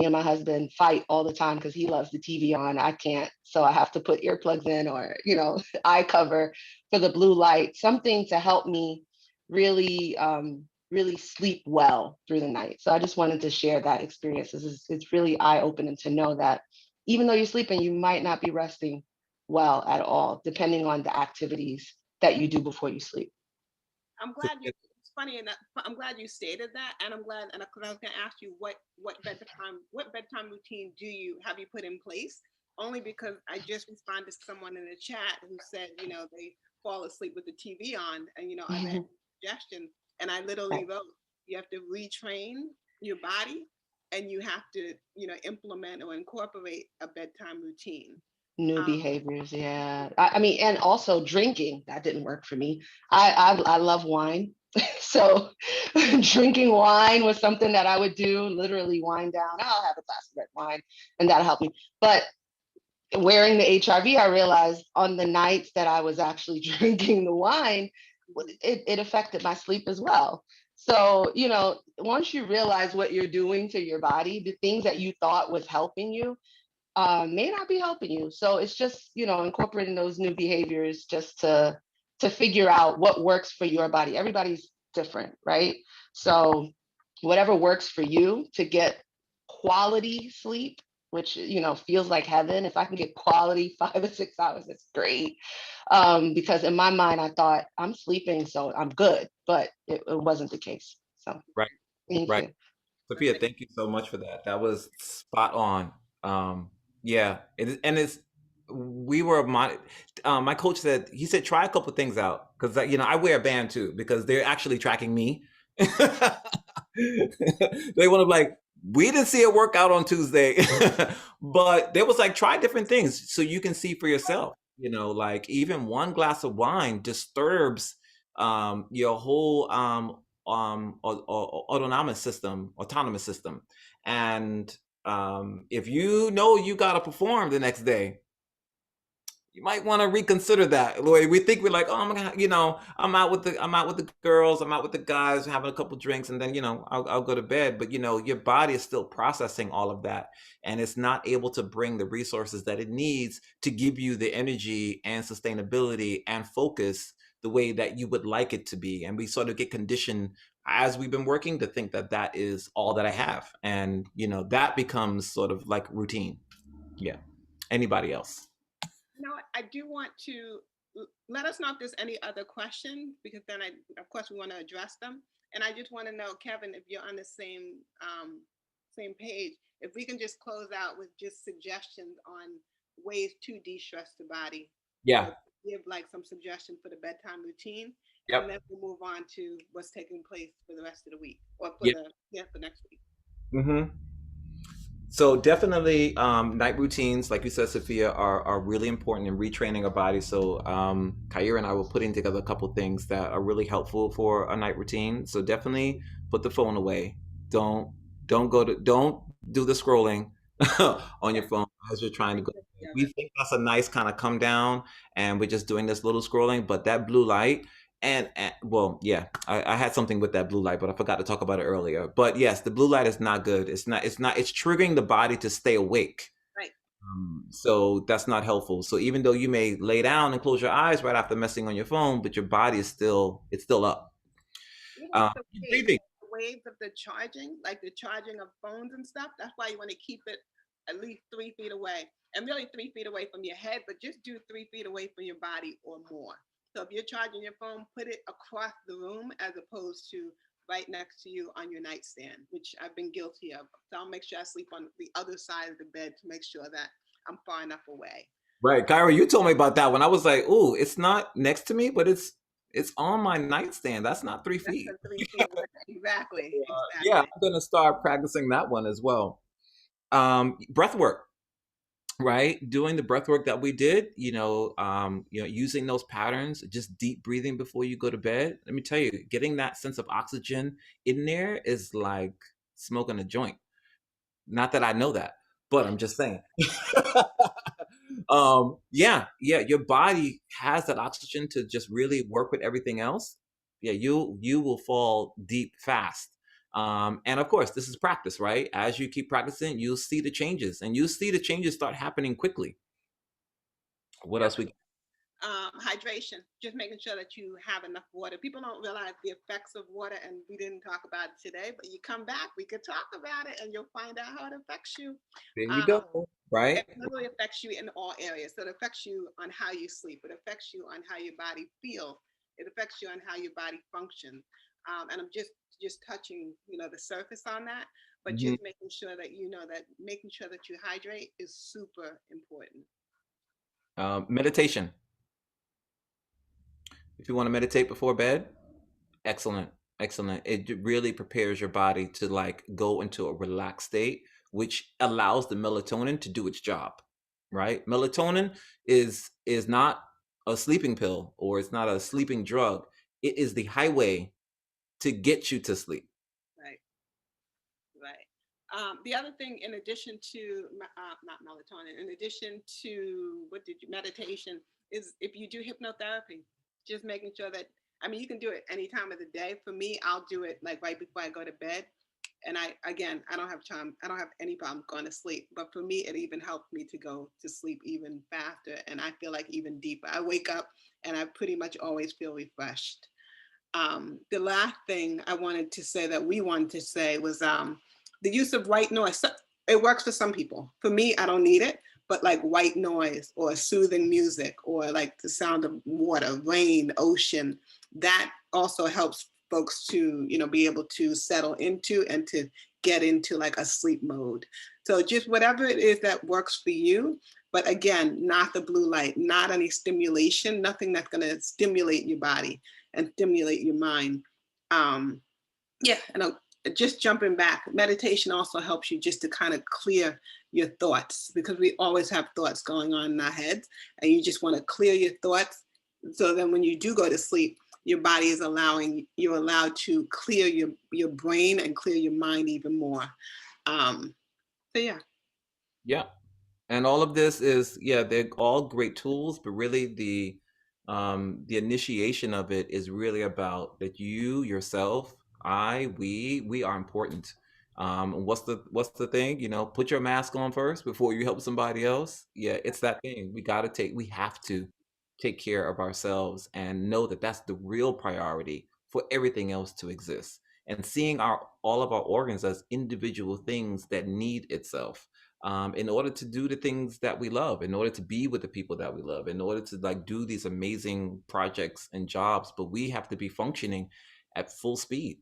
and my husband fight all the time because he loves the TV on. I can't. So I have to put earplugs in or, eye cover for the blue light, something to help me really, really sleep well through the night. So I just wanted to share that experience. It's really eye-opening to know that even though you're sleeping, you might not be resting well at all, depending on the activities that you do before you sleep. I'm glad it's funny enough. I'm glad you stated that, and I'm glad. And because I was going to ask you what bedtime routine have you put in place? Only because I just responded to someone in the chat who said, they fall asleep with the TV on, and I made suggestions, and I literally wrote, you have to retrain your body, and you have to, implement or incorporate a bedtime routine. New behaviors, yeah. I mean, and also drinking, that didn't work for me. I love wine. So drinking wine was something that I would do, literally wind down. I'll have a glass of red wine and that'll help me. But wearing the HRV, I realized on the nights that I was actually drinking the wine, it affected my sleep as well. So, once you realize what you're doing to your body, the things that you thought was helping you may not be helping you. So it's just, incorporating those new behaviors just to figure out what works for your body. Everybody's different, right? So whatever works for you to get quality sleep, which feels like heaven. If I can get quality 5 or 6 hours, that's great. Because in my mind, I thought I'm sleeping, so I'm good, but it wasn't the case. So Right. thank Right. you. Sophia, thank you so much for that. That was spot on. Yeah, and it's we were my coach said he said try a couple things out because I wear a band too because they're actually tracking me. They want to like we didn't see a workout on Tuesday, but they was like try different things so you can see for yourself. Like even one glass of wine disturbs your whole autonomous system. And if you got to perform the next day, you might want to reconsider that. We think we're like, oh my God, I'm out with the girls, I'm out with the guys, having a couple drinks, and then I'll go to bed. But your body is still processing all of that, and it's not able to bring the resources that it needs to give you the energy and sustainability and focus the way that you would like it to be. And we sort of get conditioned as we've been working to think that that is all that I have, and that becomes sort of like routine. Yeah. Anybody else? I do want to let us know if there's any other questions, because then of course we want to address them. And I just want to know, Kevin, if you're on the same page, if we can just close out with just suggestions on ways to de-stress the body. Yeah. Give like some suggestions for the bedtime routine. Yep. And then we'll move on to what's taking place for the rest of the week or for for next week. Mm-hmm. So definitely night routines, like you said, Sophia, are really important in retraining our body. So Kyira and I were putting together a couple things that are really helpful for a night routine. So definitely put the phone away. Don't do the scrolling on your phone as you're trying to go to bed. We think that's a nice kind of come down and we're just doing this little scrolling, but that blue light and well, yeah, I had something with that blue light, but I forgot to talk about it earlier. But yes, the blue light is not good. It's triggering the body to stay awake. Right. So that's not helpful. So even though you may lay down and close your eyes right after messing on your phone, but your body is still up. The waves of the charging, like the charging of phones and stuff, that's why you want to keep it at least 3 feet away, and really 3 feet away from your head, but just do 3 feet away from your body or more. So if you're charging your phone, put it across the room as opposed to right next to you on your nightstand, which I've been guilty of. So I'll make sure I sleep on the other side of the bed to make sure that I'm far enough away. Right, Kyra, you told me about that when I was like, "Oh, it's not next to me, but it's on my nightstand. That's not 3 feet." That's 3 feet away. Exactly. Yeah, I'm gonna start practicing that one as well. Breath work, right? Doing the breath work that we did, using those patterns, just deep breathing before you go to bed. Let me tell you, getting that sense of oxygen in there is like smoking a joint. Not that I know that, but I'm just saying. Your body has that oxygen to just really work with everything else. Yeah, you will fall deep fast. And of course, this is practice, right? As you keep practicing, you'll see the changes, and you'll see the changes start happening quickly. What else we? Hydration, just making sure that you have enough water. People don't realize the effects of water, and we didn't talk about it today, but you come back, we could talk about it, and you'll find out how it affects you. There you go. Right? It really affects you in all areas. So it affects you on how you sleep. It affects you on how your body feels. It affects you on how your body functions. And I'm just touching, the surface on that, but just making sure that making sure that you hydrate is super important. Meditation. If you want to meditate before bed, excellent. It really prepares your body to like go into a relaxed state, which allows the melatonin to do its job, right? Melatonin is not a sleeping pill, or it's not a sleeping drug. It is the highway to get you to sleep. Right. The other thing, in addition to not melatonin, in addition to meditation, is if you do hypnotherapy, just making sure that I mean, you can do it any time of the day. For me, I'll do it like right before I go to bed. And I don't have time. I don't have any problem going to sleep. But for me, it even helped me to go to sleep even faster. And I feel like even deeper. I wake up and I pretty much always feel refreshed. The last thing I wanted to say that we wanted to say was the use of white noise. It works for some people. For me, I don't need it, but like white noise or soothing music or like the sound of water, rain, ocean, that also helps folks to, be able to settle into and to get into like a sleep mode. So just whatever it is that works for you, but again, not the blue light, not any stimulation, nothing that's going to stimulate your body and stimulate your mind. Yeah, and just jumping back, meditation also helps you just to kind of clear your thoughts, because we always have thoughts going on in our heads, and you just want to clear your thoughts. So then when you do go to sleep, your body is you're allowed to clear your brain and clear your mind even more. So yeah. Yeah. And all of this is, they're all great tools, but really the initiation of it is really about that you yourself, we are important. What's the thing? Put your mask on first before you help somebody else. Yeah, it's that thing. We have to take care of ourselves and know that that's the real priority for everything else to exist. And seeing all of our organs as individual things that need itself, in order to do the things that we love, in order to be with the people that we love, in order to like do these amazing projects and jobs, but we have to be functioning at full speed.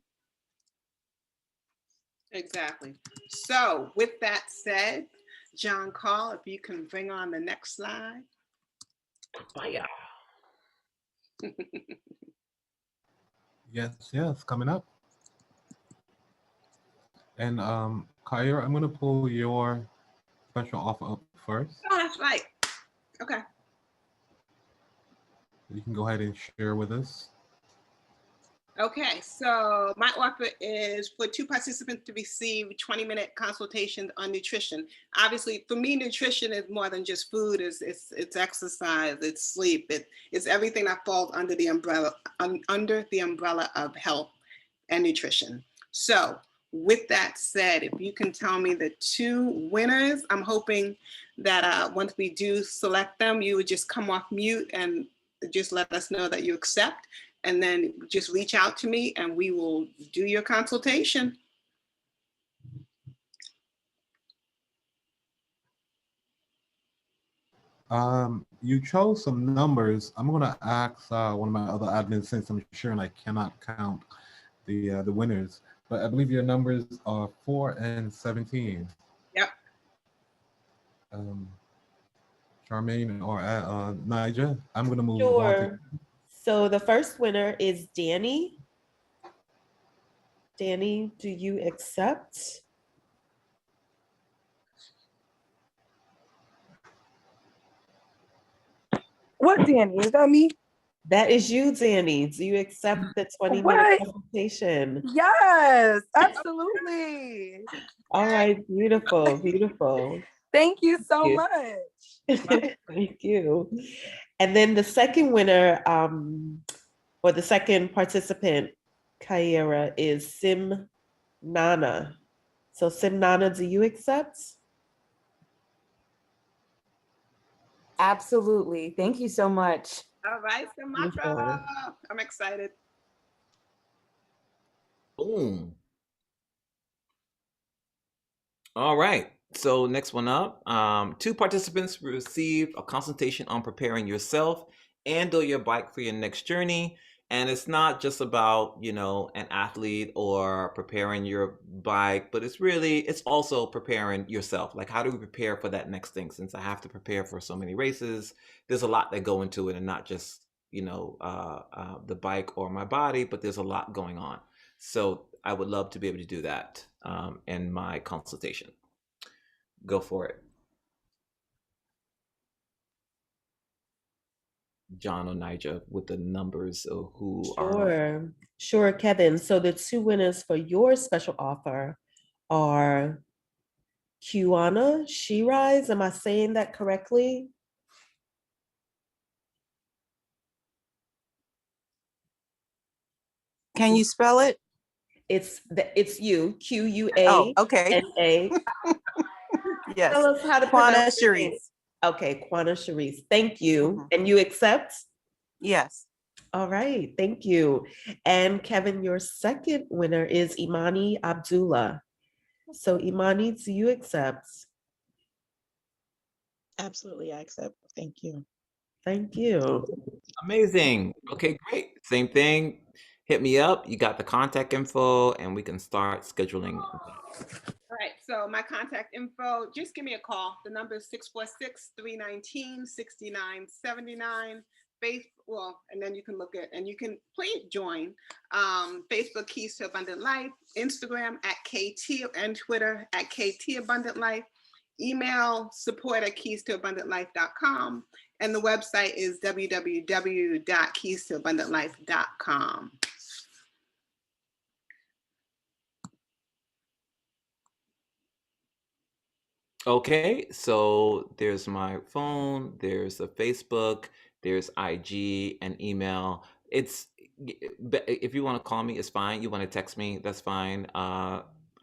Exactly. So with that said, John Call, if you can bring on the next slide. Fire. Yes, coming up. And Kyra, I'm gonna pull your special offer up first. Oh, that's right. Okay. You can go ahead and share with us. Okay, so my offer is for 2 participants to receive 20-minute consultations on nutrition. Obviously, for me, nutrition is more than just food. It's exercise, it's sleep, it's everything that falls under the umbrella of health and nutrition. So, with that said, if you can tell me the 2 winners, I'm hoping that once we do select them, you would just come off mute and just let us know that you accept. And then just reach out to me and we will do your consultation. You chose some numbers. I'm gonna ask one of my other admins, since I'm sure and I cannot count the winners, but I believe your numbers are 4 and 17. Yep. Charmaine or Nija, I'm gonna move Sure. on to. So the first winner is Danny. Danny, do you accept? What Danny? Is that me? That is you, Danny. Do you accept the 20-minute consultation? Yes, absolutely. All right, beautiful, beautiful. Thank you so much. Thank you. And then the second winner, or the second participant, Kyira, is Sim Nana. So Sim Nana, do you accept? Absolutely. Thank you so much. All right, Sumatra. I'm excited. Boom. All right. So next one up, 2 participants receive a consultation on preparing yourself and/or your bike for your next journey. And it's not just about, an athlete or preparing your bike, but it's also preparing yourself. Like, how do we prepare for that next thing? Since I have to prepare for so many races, there's a lot that go into it, and not just, the bike or my body, but there's a lot going on. So I would love to be able to do that in my consultation. Go for it. John or Nija with the numbers of who are. Sure, Kevin. So the 2 winners for your special offer are Kiwana Shirise. Am I saying that correctly? Can you spell it? It's you, Oh, okay. Q-U-A-N-A. Yes. Tell us how to Quana pronounce your name. Sharice. Okay, Quana Sharice. Thank you. And you accept? Yes. All right, thank you. And Kevin, your second winner is Imani Abdullah. So Imani, do you accept? Absolutely, I accept. Thank you. Thank you. Amazing. Okay, great. Same thing. Hit me up. You got the contact info, and we can start scheduling. All right, so my contact info, just give me a call. The number is 646-319-6979. Well, and then you can look at, and you can please join Facebook Keys to Abundant Life, Instagram at KT, and Twitter at KT Abundant Life. Email support@keystoabundantlife.com, and the website is www.keystoabundantlife.com. Okay, so there's my phone, there's a Facebook, there's IG and email. It's if you want to call me, it's fine. You want to text me, that's fine.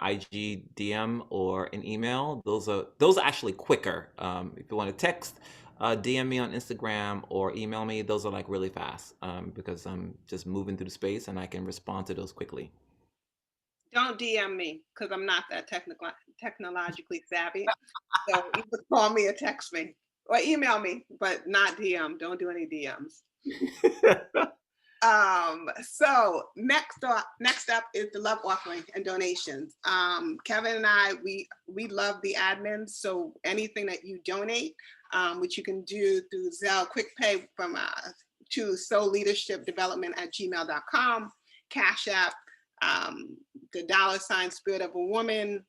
IG DM or an email. Those are actually quicker. If you want to text, DM me on Instagram or email me. Those are like really fast because I'm just moving through the space and I can respond to those quickly. Don't DM me because I'm not that technologically savvy. So either call me or text me or email me, but not DM. Don't do any DMs. So next up is the love offering and donations. Kevin and I, we love the admins. So anything that you donate, which you can do through Zelle Quick Pay from to soulleadershipdevelopment@gmail.com, Cash App, the $ Spirit of a Woman,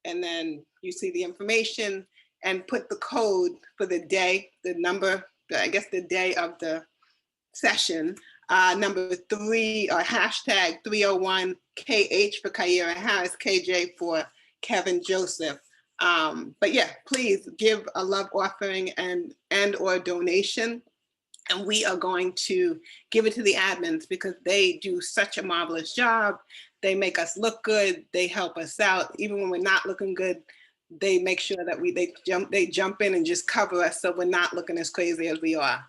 and then you see the information and put the code for the day, the number, I guess the day of the session, number 3 or hashtag 301 KH for Kyira Harris, KJ for Kevin Joseph. But yeah, please give a love offering and or donation. And we are going to give it to the admins because they do such a marvelous job. They make us look good. They help us out. Even when we're not looking good, they make sure that they jump in and just cover us so we're not looking as crazy as we are.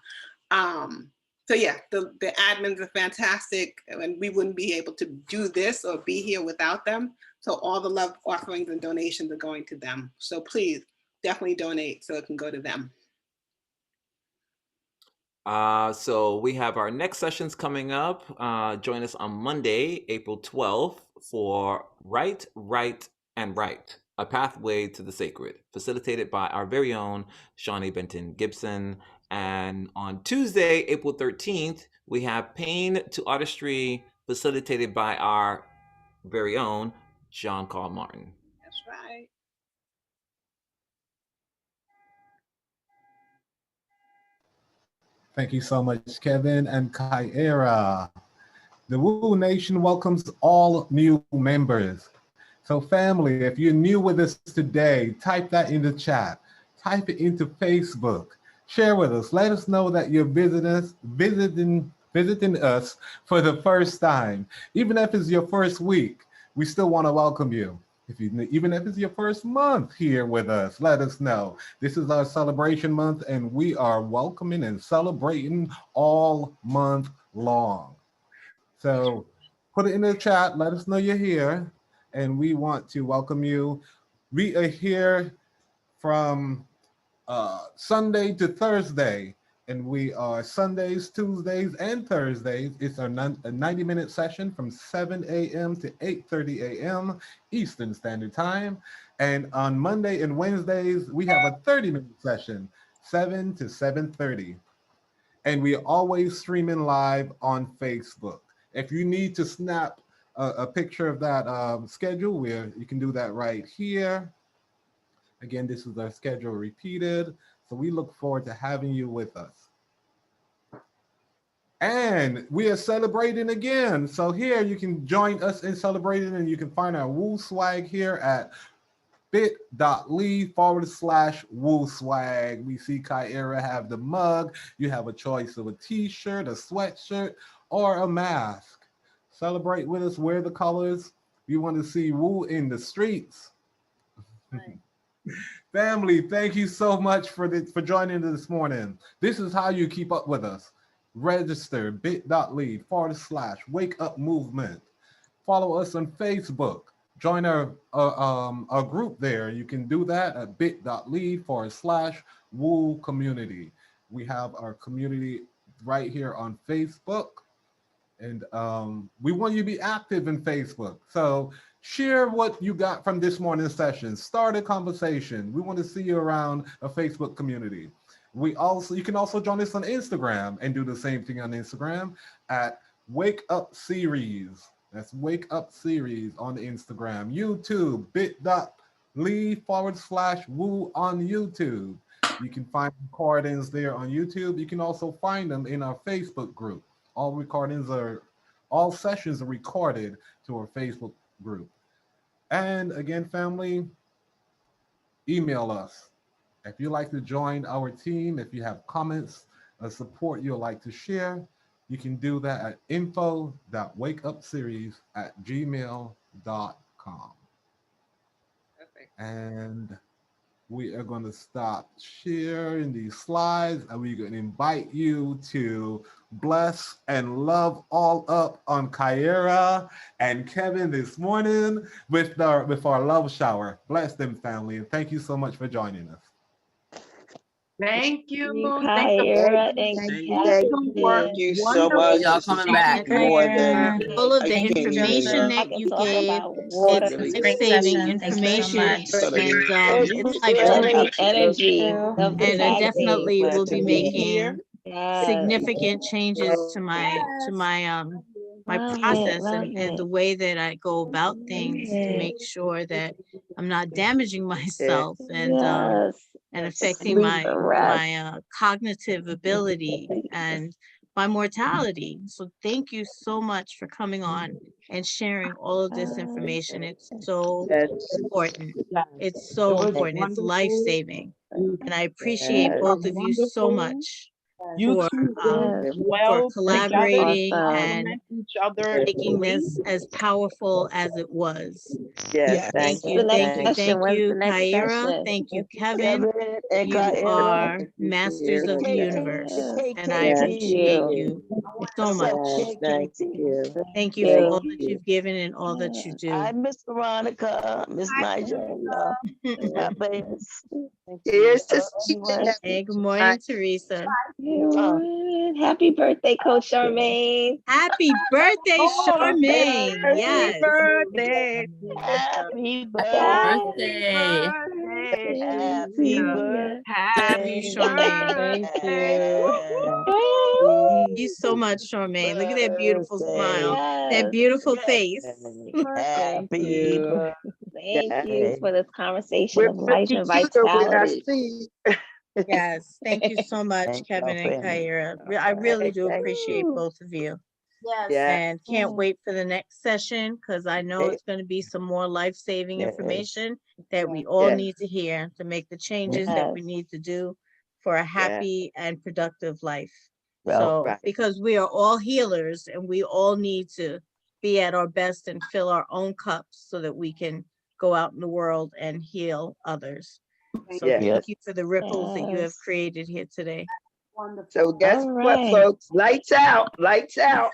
So yeah, the admins are fantastic, and we wouldn't be able to do this or be here without them. So all the love offerings and donations are going to them. So please definitely donate so it can go to them. So we have our next sessions coming up. Join us on Monday, April 12th for Right, and Right, a Pathway to the Sacred, facilitated by our very own Shawnee Benton Gibson. And on Tuesday, April 13th, we have Pain to Artistry, facilitated by our very own John Carl Martin. That's right. Thank you so much, Kevin and Kyira. The Woo Nation welcomes all new members. So family, if you're new with us today, type that in the chat. Type it into Facebook. Share with us. Let us know that you're visiting us for the first time. Even if it's your first week, we still want to welcome you. Even if it's your first month here with us, let us know. This is our celebration month, and we are welcoming and celebrating all month long. So put it in the chat. Let us know you're here, and we want to welcome you. We are here from Sunday to Thursday, and we are Sundays, Tuesdays, and Thursdays. It's a 90-minute session from 7 a.m. to 8:30 a.m. Eastern Standard Time. And on Monday and Wednesdays, we have a 30-minute session, 7 to 7:30. And we are always streaming live on Facebook. If you need to snap a picture of that schedule, you can do that right here. Again, this is our schedule repeated. So we look forward to having you with us. And we are celebrating again. So here you can join us in celebrating, and you can find our Woo Swag here at bit.ly/Woo Swag. We see Kyira have the mug. You have a choice of a t-shirt, a sweatshirt, or a mask. Celebrate with us, wear the colors. We want to see Woo in the streets. Family, thank you so much for joining this morning. This is how you keep up with us. Register bit.ly/wake up movement. Follow us on Facebook. Join our group there. You can do that at bit.ly/woo community. We have our community right here on Facebook. And we want you to be active in Facebook. So share what you got from this morning's session. Start a conversation. We want to see you around a Facebook community. You can also join us on Instagram and do the same thing on Instagram at Wake Up Series. That's Wake Up Series on Instagram. YouTube, bit.ly/woo on YouTube. You can find recordings there on YouTube. You can also find them in our Facebook group. All sessions are recorded to our Facebook group. And again, family, email us. If you'd like to join our team, if you have comments or support you'd like to share, you can do that at info.wakeupseries@gmail.com. And we are going to stop sharing these slides, and we're going to invite you to bless and love all up on Kyira and Kevin this morning with our love shower. Bless them, family, and thank you so much for joining us. Thank you. Kyira and Thank you so much. Y'all This coming is back. more than All of I the can information say. that you talk gave, about water. it's Really life good. saving Thank you so information, much. and it's life Feeling the changing. energy of the And I tag team. definitely will be Glad to be here. making significant changes to my my process and the way that I go about things to make sure that I'm not damaging myself and affecting my cognitive ability and my mortality. So thank you so much for coming on and sharing all of this information. It's so important. It's so important. It's life-saving. And I appreciate both of you so much You two for did well together. collaborating and Compliment each other. making this as powerful as it was. Yes. Thank you, thank you, thank you, Kyira. Thank you, Kevin. You are masters of the universe, and I appreciate you so much. Thank you. Thank you for all that you've given and all that you do. Hi, Miss Veronica, Miss Nigella. Here's to Hey, good morning, Teresa. Happy birthday, Coach Charmaine. Happy birthday, Charmaine. Yes. birthday. Happy Birthday. Happy birthday. Love you, Charmaine. Thank you so much, Charmaine. Look at that beautiful smile, that beautiful face. Happy birthday. Thank you for this conversation We're of life and 52 when I vitality. see. Yes, thank you so much, Thank Kevin y'all, and family. Kyira. I really do Thank appreciate you. both of you. Yes. And can't wait for the next session because I know it's going to be some more life-saving information that we all need to hear to make the changes that we need to do for a happy and productive life. So, because we are all healers and we all need to be at our best and fill our own cups so that we can go out in the world and heal others. So thank you for the ripples that you have created here today. So guess what, folks? Lights out. Lights out.